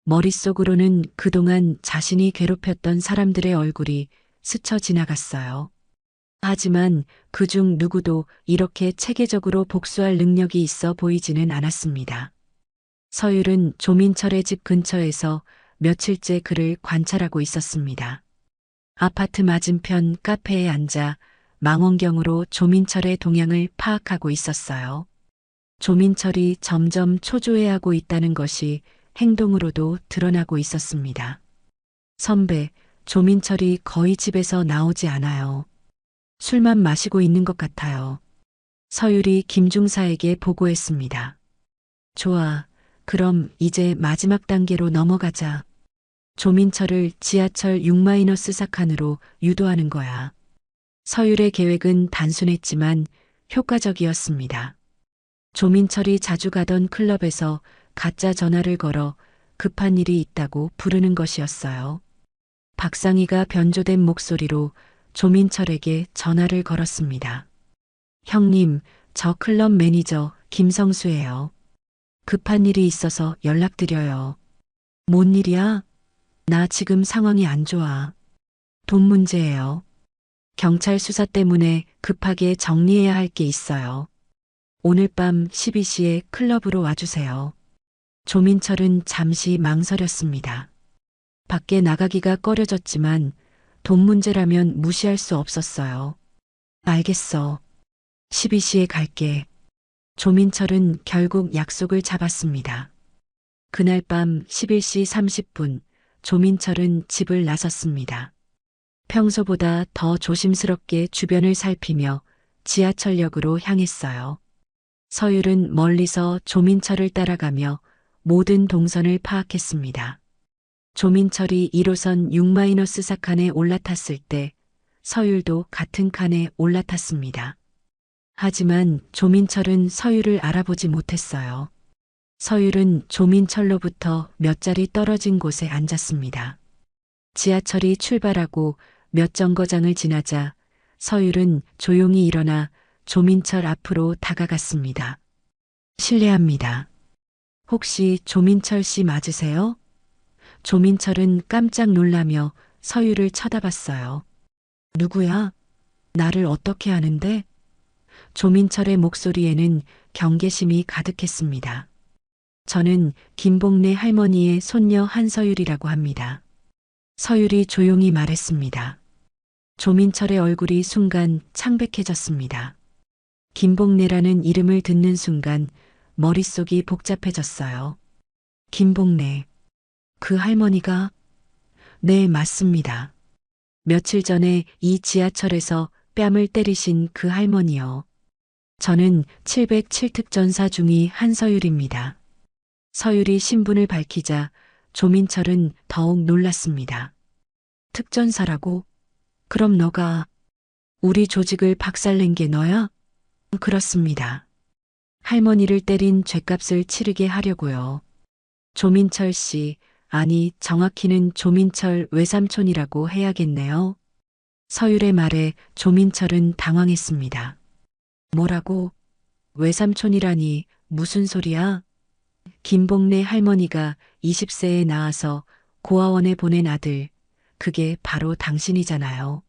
머릿속으로는 그동안 자신이 괴롭혔던 사람들의 얼굴이 스쳐 지나갔어요. 하지만 그중 누구도 이렇게 체계적으로 복수할 능력이 있어 보이지는 않았습니다. 서율은 조민철의 집 근처에서 며칠째 그를 관찰하고 있었습니다. 아파트 맞은편 카페에 앉아 망원경으로 조민철의 동향을 파악하고 있었어요. 조민철이 점점 초조해하고 있다는 것이 행동으로도 드러나고 있었습니다. 선배, 조민철이 거의 집에서 나오지 않아요. 술만 마시고 있는 것 같아요. 서율이 김중사에게 보고했습니다. 좋아. 그럼 이제 마지막 단계로 넘어가자. 조민철을 지하철 6-4칸으로 유도하는 거야. 서율의 계획은 단순했지만 효과적이었습니다. 조민철이 자주 가던 클럽에서 가짜 전화를 걸어 급한 일이 있다고 부르는 것이었어요. 박상희가 변조된 목소리로 조민철에게 전화를 걸었습니다. 형님, 저 클럽 매니저 김성수예요. 급한 일이 있어서 연락드려요. 뭔 일이야? 나 지금 상황이 안 좋아. 돈 문제예요. 경찰 수사 때문에 급하게 정리해야 할 게 있어요. 오늘 밤 12시에 클럽으로 와주세요. 조민철은 잠시 망설였습니다. 밖에 나가기가 꺼려졌지만 돈 문제라면 무시할 수 없었어요. 알겠어. 12시에 갈게. 조민철은 결국 약속을 잡았습니다. 그날 밤 11시 30분 조민철은 집을 나섰습니다. 평소보다 더 조심스럽게 주변을 살피며 지하철역으로 향했어요. 서율은 멀리서 조민철을 따라가며 모든 동선을 파악했습니다. 조민철이 1호선 6-4칸에 올라탔을 때 서율도 같은 칸에 올라탔습니다. 하지만 조민철은 서율을 알아보지 못했어요. 서율은 조민철로부터 몇 자리 떨어진 곳에 앉았습니다. 지하철이 출발하고 몇 정거장을 지나자 서율은 조용히 일어나 조민철 앞으로 다가갔습니다. 실례합니다. 혹시 조민철 씨 맞으세요? 조민철은 깜짝 놀라며 서율을 쳐다봤어요. 누구야? 나를 어떻게 아는데? 조민철의 목소리에는 경계심이 가득했습니다. 저는 김복래 할머니의 손녀 한서율이라고 합니다. 서율이 조용히 말했습니다. 조민철의 얼굴이 순간 창백해졌습니다. 김복래라는 이름을 듣는 순간 머릿속이 복잡해졌어요. 김복래. 그 할머니가? 네, 맞습니다. 며칠 전에 이 지하철에서 뺨을 때리신 그 할머니요. 저는 707특전사 중의 한서율입니다. 서율이 신분을 밝히자 조민철은 더욱 놀랐습니다. 특전사라고? 그럼 너가 우리 조직을 박살낸 게 너야? 그렇습니다. 할머니를 때린 죗값을 치르게 하려고요. 조민철 씨, 아니 정확히는 조민철 외삼촌이라고 해야겠네요. 서율의 말에 조민철은 당황했습니다. 뭐라고? 외삼촌이라니 무슨 소리야? 김복래 할머니가 20세에 낳아서 고아원에 보낸 아들, 그게 바로 당신이잖아요.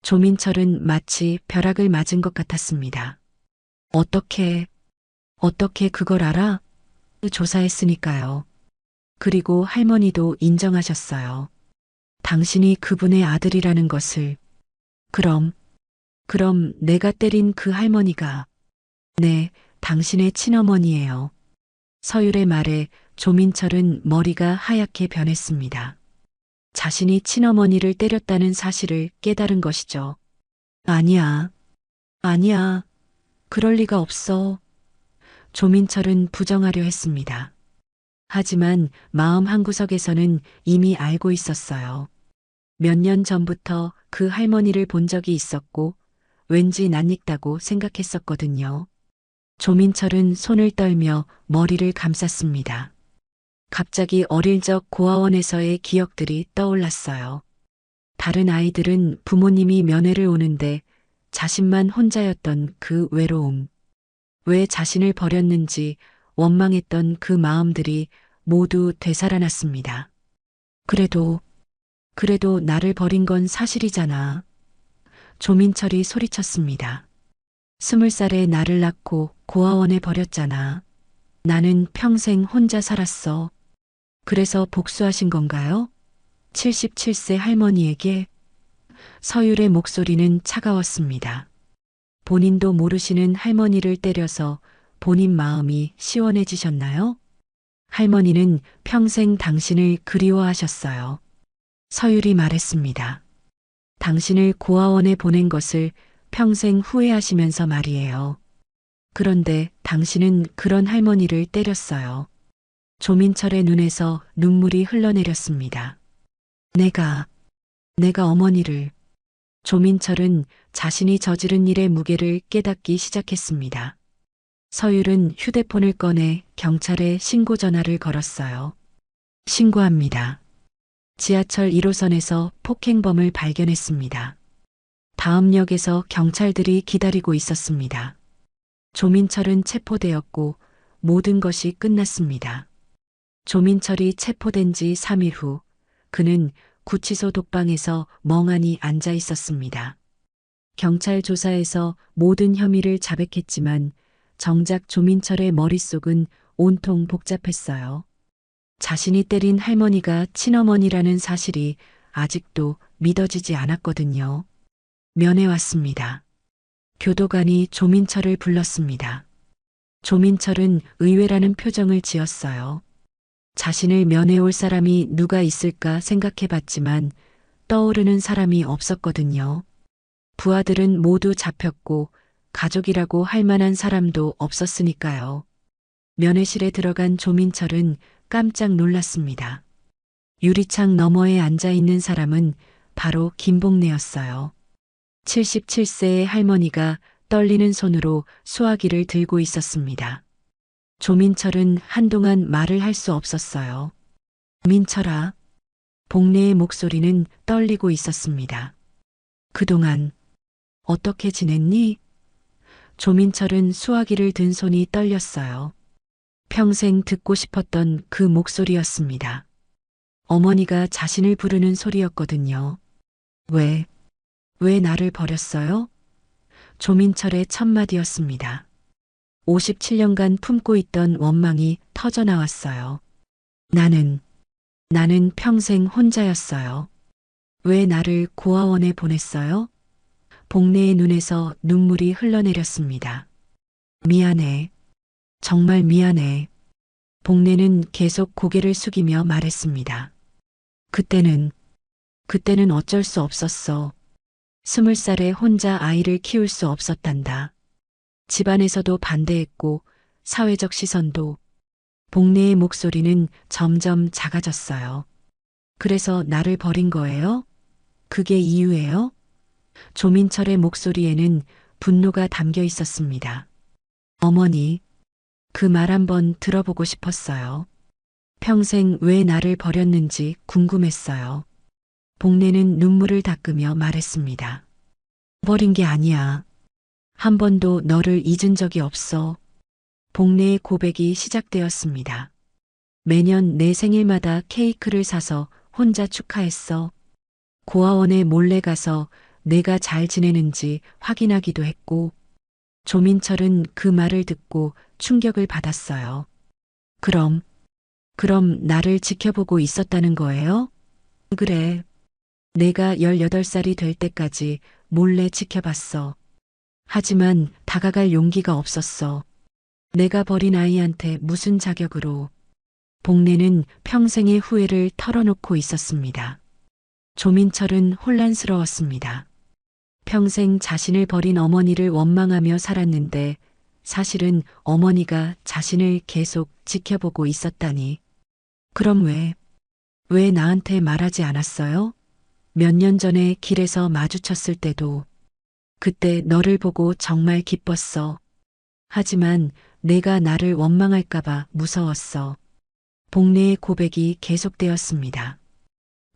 조민철은 마치 벼락을 맞은 것 같았습니다. 어떻게 그걸 알아? 조사했으니까요. 그리고 할머니도 인정하셨어요. 당신이 그분의 아들이라는 것을. 그럼 내가 때린 그 할머니가, 네, 당신의 친어머니예요. 서율의 말에 조민철은 머리가 하얗게 변했습니다. 자신이 친어머니를 때렸다는 사실을 깨달은 것이죠. 아니야. 그럴 리가 없어. 조민철은 부정하려 했습니다. 하지만 마음 한구석에서는 이미 알고 있었어요. 몇 년 전부터 그 할머니를 본 적이 있었고 왠지 낯익다고 생각했었거든요. 조민철은 손을 떨며 머리를 감쌌습니다. 갑자기 어릴 적 고아원에서의 기억들이 떠올랐어요. 다른 아이들은 부모님이 면회를 오는데 자신만 혼자였던 그 외로움. 왜 자신을 버렸는지 원망했던 그 마음들이 모두 되살아났습니다. 그래도 나를 버린 건 사실이잖아. 조민철이 소리쳤습니다. 20살에 나를 낳고 고아원에 버렸잖아. 나는 평생 혼자 살았어. 그래서 복수하신 건가요? 77세 할머니에게? 서율의 목소리는 차가웠습니다. 본인도 모르시는 할머니를 때려서 본인 마음이 시원해지셨나요? 할머니는 평생 당신을 그리워하셨어요. 서율이 말했습니다. 당신을 고아원에 보낸 것을 평생 후회하시면서 말이에요. 그런데 당신은 그런 할머니를 때렸어요. 조민철의 눈에서 눈물이 흘러내렸습니다. 내가 어머니를. 조민철은 자신이 저지른 일의 무게를 깨닫기 시작했습니다. 서율은 휴대폰을 꺼내 경찰에 신고 전화를 걸었어요. 신고합니다. 지하철 1호선에서 폭행범을 발견했습니다. 다음 역에서 경찰들이 기다리고 있었습니다. 조민철은 체포되었고 모든 것이 끝났습니다. 조민철이 체포된 지 3일 후 그는 구치소 독방에서 멍하니 앉아 있었습니다. 경찰 조사에서 모든 혐의를 자백했지만 정작 조민철의 머릿속은 온통 복잡했어요. 자신이 때린 할머니가 친어머니라는 사실이 아직도 믿어지지 않았거든요. 면회 왔습니다. 교도관이 조민철을 불렀습니다. 조민철은 의외라는 표정을 지었어요. 자신을 면회 올 사람이 누가 있을까 생각해봤지만 떠오르는 사람이 없었거든요. 부하들은 모두 잡혔고 가족이라고 할 만한 사람도 없었으니까요. 면회실에 들어간 조민철은 깜짝 놀랐습니다. 유리창 너머에 앉아 있는 사람은 바로 김복래였어요. 77세의 할머니가 떨리는 손으로 수화기를 들고 있었습니다. 조민철은 한동안 말을 할 수 없었어요. 민철아. 복례의 목소리는 떨리고 있었습니다. 그동안 어떻게 지냈니? 조민철은 수화기를 든 손이 떨렸어요. 평생 듣고 싶었던 그 목소리였습니다. 어머니가 자신을 부르는 소리였거든요. 왜 나를 버렸어요? 조민철의 첫마디였습니다. 57년간 품고 있던 원망이 터져나왔어요. 나는 평생 혼자였어요. 왜 나를 고아원에 보냈어요? 복례의 눈에서 눈물이 흘러내렸습니다. 미안해. 정말 미안해. 복례는 계속 고개를 숙이며 말했습니다. 그때는 어쩔 수 없었어. 20살에 혼자 아이를 키울 수 없었단다. 집안에서도 반대했고 사회적 시선도. 복례의 목소리는 점점 작아졌어요. 그래서 나를 버린 거예요? 그게 이유예요? 조민철의 목소리에는 분노가 담겨 있었습니다. 어머니, 그 말 한번 들어보고 싶었어요. 평생 왜 나를 버렸는지 궁금했어요. 복례는 눈물을 닦으며 말했습니다. 버린 게 아니야. 한 번도 너를 잊은 적이 없어. 복례의 고백이 시작되었습니다. 매년 내 생일마다 케이크를 사서 혼자 축하했어. 고아원에 몰래 가서 내가 잘 지내는지 확인하기도 했고. 조민철은 그 말을 듣고 충격을 받았어요. 그럼 나를 지켜보고 있었다는 거예요? 그래. 내가 18살이 될 때까지 몰래 지켜봤어. 하지만 다가갈 용기가 없었어. 내가 버린 아이한테 무슨 자격으로. 복례는 평생의 후회를 털어놓고 있었습니다. 조민철은 혼란스러웠습니다. 평생 자신을 버린 어머니를 원망하며 살았는데 사실은 어머니가 자신을 계속 지켜보고 있었다니. 그럼 왜 나한테 말하지 않았어요? 몇 년 전에 길에서 마주쳤을 때도 그때 너를 보고 정말 기뻤어. 하지만 내가 나를 원망할까봐 무서웠어. 복례의 고백이 계속되었습니다.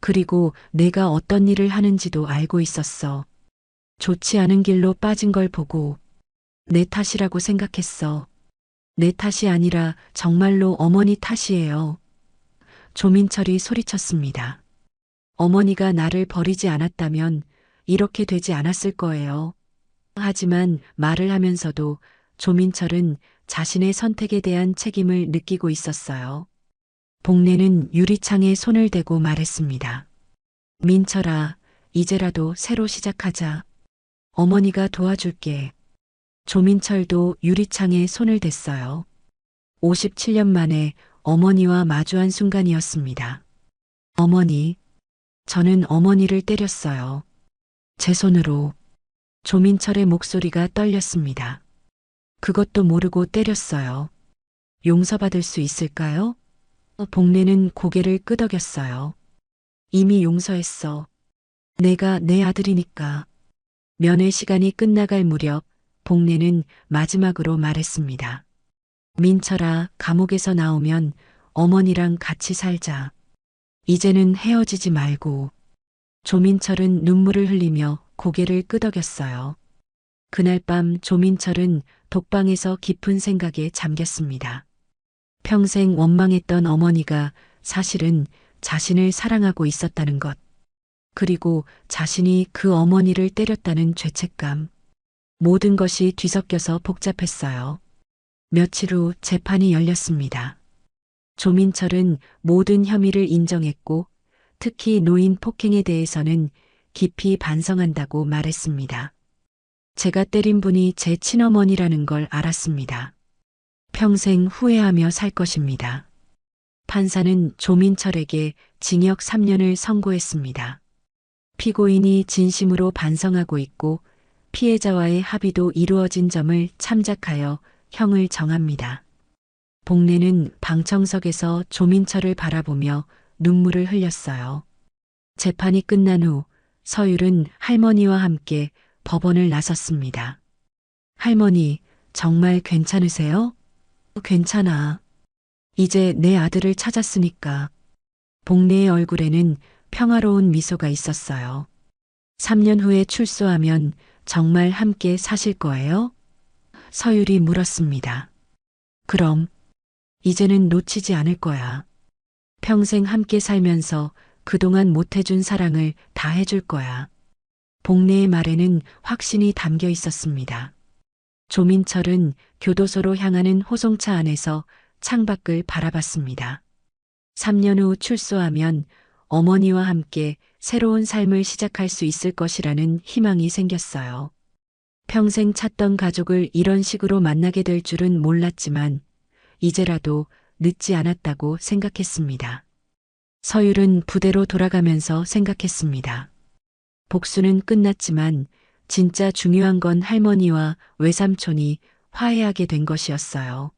그리고 내가 어떤 일을 하는지도 알고 있었어. 좋지 않은 길로 빠진 걸 보고 내 탓이라고 생각했어. 내 탓이 아니라 정말로 어머니 탓이에요. 조민철이 소리쳤습니다. 어머니가 나를 버리지 않았다면 이렇게 되지 않았을 거예요. 하지만 말을 하면서도 조민철은 자신의 선택에 대한 책임을 느끼고 있었어요. 복례는 유리창에 손을 대고 말했습니다. 민철아, 이제라도 새로 시작하자. 어머니가 도와줄게. 조민철도 유리창에 손을 댔어요. 57년 만에 어머니와 마주한 순간이었습니다. 어머니, 저는 어머니를 때렸어요. 제 손으로. 조민철의 목소리가 떨렸습니다. 그것도 모르고 때렸어요. 용서받을 수 있을까요? 복례는 고개를 끄덕였어요. 이미 용서했어. 내가 내 아들이니까. 면회 시간이 끝나갈 무렵 복례는 마지막으로 말했습니다. 민철아, 감옥에서 나오면 어머니랑 같이 살자. 이제는 헤어지지 말고. 조민철은 눈물을 흘리며 고개를 끄덕였어요. 그날 밤 조민철은 독방에서 깊은 생각에 잠겼습니다. 평생 원망했던 어머니가 사실은 자신을 사랑하고 있었다는 것. 그리고 자신이 그 어머니를 때렸다는 죄책감. 모든 것이 뒤섞여서 복잡했어요. 며칠 후 재판이 열렸습니다. 조민철은 모든 혐의를 인정했고 특히 노인 폭행에 대해서는 깊이 반성한다고 말했습니다. 제가 때린 분이 제 친어머니라는 걸 알았습니다. 평생 후회하며 살 것입니다. 판사는 조민철에게 징역 3년을 선고했습니다. 피고인이 진심으로 반성하고 있고 피해자와의 합의도 이루어진 점을 참작하여 형을 정합니다. 복례는 방청석에서 조민철을 바라보며 눈물을 흘렸어요. 재판이 끝난 후 서율은 할머니와 함께 법원을 나섰습니다. 할머니, 정말 괜찮으세요? 괜찮아. 이제 내 아들을 찾았으니까. 복내의 얼굴에는 평화로운 미소가 있었어요. 3년 후에 출소하면 정말 함께 사실 거예요? 서율이 물었습니다. 그럼, 이제는 놓치지 않을 거야. 평생 함께 살면서 그동안 못해준 사랑을 다 해줄 거야. 복내의 말에는 확신이 담겨 있었습니다. 조민철은 교도소로 향하는 호송차 안에서 창밖을 바라봤습니다. 3년 후 출소하면 어머니와 함께 새로운 삶을 시작할 수 있을 것이라는 희망이 생겼어요. 평생 찾던 가족을 이런 식으로 만나게 될 줄은 몰랐지만 이제라도 늦지 않았다고 생각했습니다. 서율은 부대로 돌아가면서 생각했습니다. 복수는 끝났지만 진짜 중요한 건 할머니와 외삼촌이 화해하게 된 것이었어요.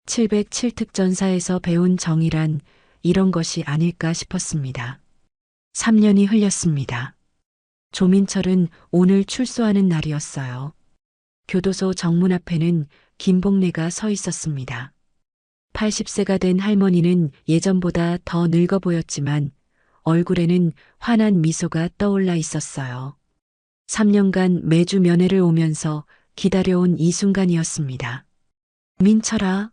707특전사에서 배운 정이란 이런 것이 아닐까 싶었습니다. 3년이 흘렸습니다. 조민철은 오늘 출소하는 날이었어요. 교도소 정문 앞에는 김복래가 서 있었습니다. 80세가 된 할머니는 예전보다 더 늙어 보였지만 얼굴에는 환한 미소가 떠올라 있었어요. 3년간 매주 면회를 오면서 기다려온 이 순간이었습니다. 민철아.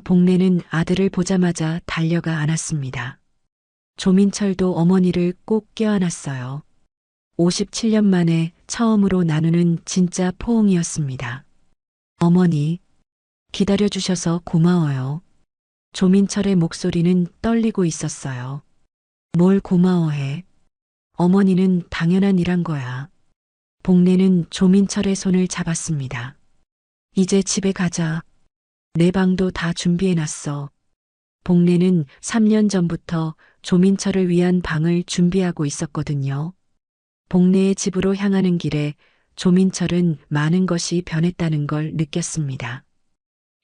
복래는 아들을 보자마자 달려가 안았습니다. 조민철도 어머니를 꼭 껴안았어요. 57년 만에 처음으로 나누는 진짜 포옹이었습니다. 어머니, 기다려주셔서 고마워요. 조민철의 목소리는 떨리고 있었어요. 뭘 고마워해. 어머니는 당연한 일한 거야. 복래는 조민철의 손을 잡았습니다. 이제 집에 가자. 내 방도 다 준비해놨어. 복래는 3년 전부터 조민철을 위한 방을 준비하고 있었거든요. 복래의 집으로 향하는 길에 조민철은 많은 것이 변했다는 걸 느꼈습니다.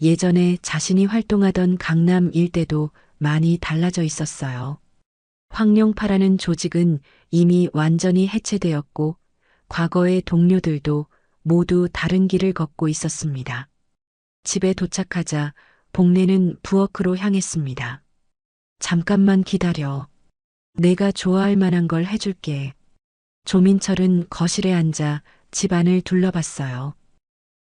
예전에 자신이 활동하던 강남 일대도 많이 달라져 있었어요. 황룡파라는 조직은 이미 완전히 해체되었고 과거의 동료들도 모두 다른 길을 걷고 있었습니다. 집에 도착하자 복래는 부엌으로 향했습니다. 잠깐만 기다려. 내가 좋아할 만한 걸 해줄게. 조민철은 거실에 앉아 집안을 둘러봤어요.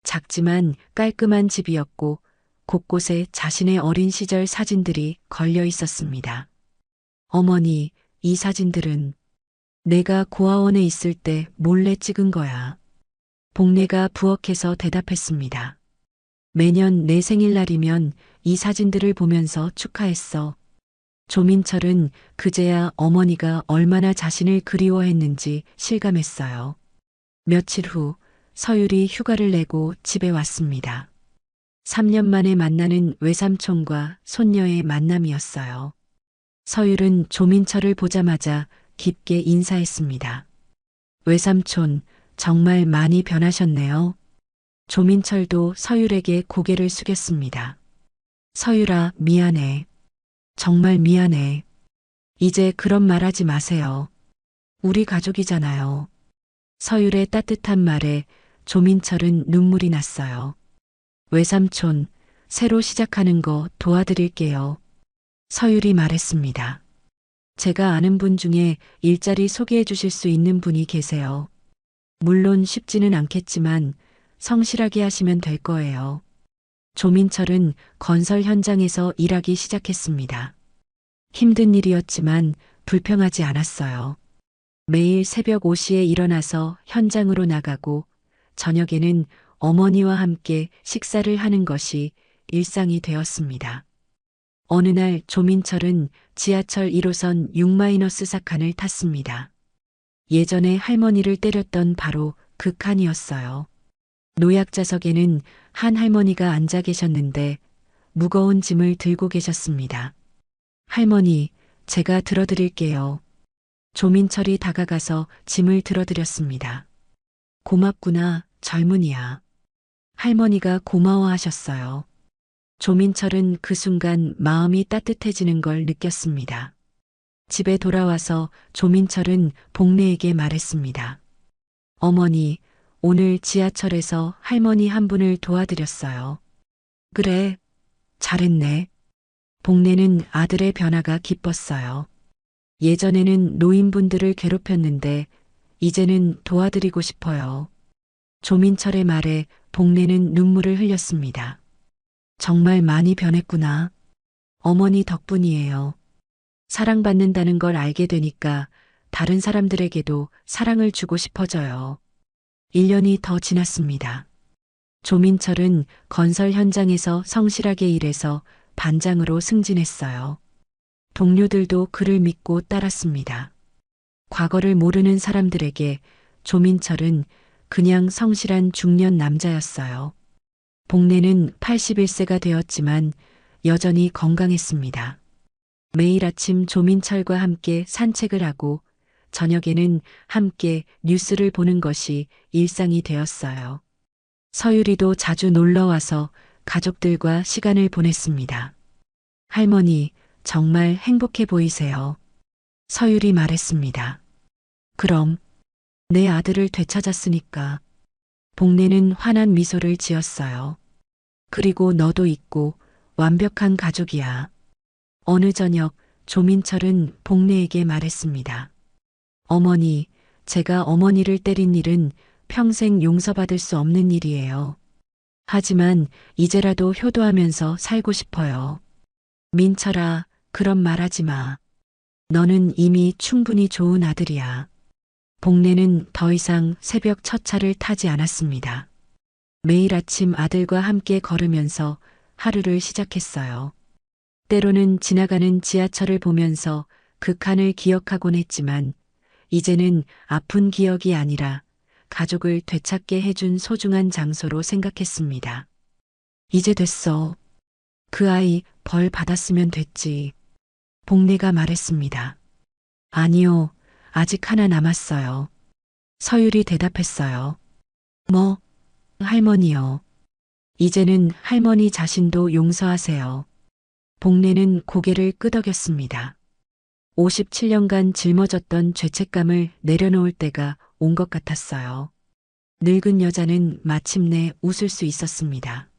작지만 깔끔한 집이었고 곳곳에 자신의 어린 시절 사진들이 걸려 있었습니다. 어머니, 이 사진들은 내가 고아원에 있을 때 몰래 찍은 거야. 복래가 부엌에서 대답했습니다. 매년 내 생일날이면 이 사진들을 보면서 축하했어. 조민철은 그제야 어머니가 얼마나 자신을 그리워했는지 실감했어요. 며칠 후 서율이 휴가를 내고 집에 왔습니다. 3년 만에 만나는 외삼촌과 손녀의 만남이었어요. 서율은 조민철을 보자마자 깊게 인사했습니다. 외삼촌, 정말 많이 변하셨네요. 조민철도 서율에게 고개를 숙였습니다. 서율아, 미안해. 정말 미안해. 이제 그런 말 하지 마세요. 우리 가족이잖아요. 서율의 따뜻한 말에 조민철은 눈물이 났어요. 외삼촌, 새로 시작하는 거 도와드릴게요. 서율이 말했습니다. 제가 아는 분 중에 일자리 소개해 주실 수 있는 분이 계세요. 물론 쉽지는 않겠지만 성실하게 하시면 될 거예요. 조민철은 건설 현장에서 일하기 시작했습니다. 힘든 일이었지만 불평하지 않았어요. 매일 새벽 5시에 일어나서 현장으로 나가고 저녁에는 어머니와 함께 식사를 하는 것이 일상이 되었습니다. 어느 날 조민철은 지하철 1호선 6-4칸을 탔습니다. 예전에 할머니를 때렸던 바로 그 칸이었어요. 노약자석에는 한 할머니가 앉아 계셨는데 무거운 짐을 들고 계셨습니다. 할머니, 제가 들어드릴게요. 조민철이 다가가서 짐을 들어드렸습니다. 고맙구나, 젊은이야. 할머니가 고마워하셨어요. 조민철은 그 순간 마음이 따뜻해지는 걸 느꼈습니다. 집에 돌아와서 조민철은 복래에게 말했습니다. 어머니, 오늘 지하철에서 할머니 한 분을 도와드렸어요. 그래, 잘했네. 복내는 아들의 변화가 기뻤어요. 예전에는 노인분들을 괴롭혔는데 이제는 도와드리고 싶어요. 조민철의 말에 복내는 눈물을 흘렸습니다. 정말 많이 변했구나. 어머니 덕분이에요. 사랑받는다는 걸 알게 되니까 다른 사람들에게도 사랑을 주고 싶어져요. 1년이 더 지났습니다. 조민철은 건설 현장에서 성실하게 일해서 반장으로 승진했어요. 동료들도 그를 믿고 따랐습니다. 과거를 모르는 사람들에게 조민철은 그냥 성실한 중년 남자였어요. 복내는 81세가 되었지만 여전히 건강했습니다. 매일 아침 조민철과 함께 산책을 하고 저녁에는 함께 뉴스를 보는 것이 일상이 되었어요. 서유리도 자주 놀러와서 가족들과 시간을 보냈습니다. 할머니, 정말 행복해 보이세요. 서유리 말했습니다. 그럼 내 아들을 되찾았으니까. 복내는 환한 미소를 지었어요. 그리고 너도 있고 완벽한 가족이야. 어느 저녁 조민철은 복내에게 말했습니다. 어머니, 제가 어머니를 때린 일은 평생 용서받을 수 없는 일이에요. 하지만 이제라도 효도하면서 살고 싶어요. 민철아, 그런 말 하지 마. 너는 이미 충분히 좋은 아들이야. 복내는 더 이상 새벽 첫 차를 타지 않았습니다. 매일 아침 아들과 함께 걸으면서 하루를 시작했어요. 때로는 지나가는 지하철을 보면서 극한을 기억하곤 했지만 이제는 아픈 기억이 아니라 가족을 되찾게 해준 소중한 장소로 생각했습니다. 이제 됐어. 그 아이 벌 받았으면 됐지. 복내가 말했습니다. 아니요, 아직 하나 남았어요. 서율이 대답했어요. 뭐? 할머니요. 이제는 할머니 자신도 용서하세요. 복내는 고개를 끄덕였습니다. 57년간 짊어졌던 죄책감을 내려놓을 때가 온 것 같았어요. 늙은 여자는 마침내 웃을 수 있었습니다.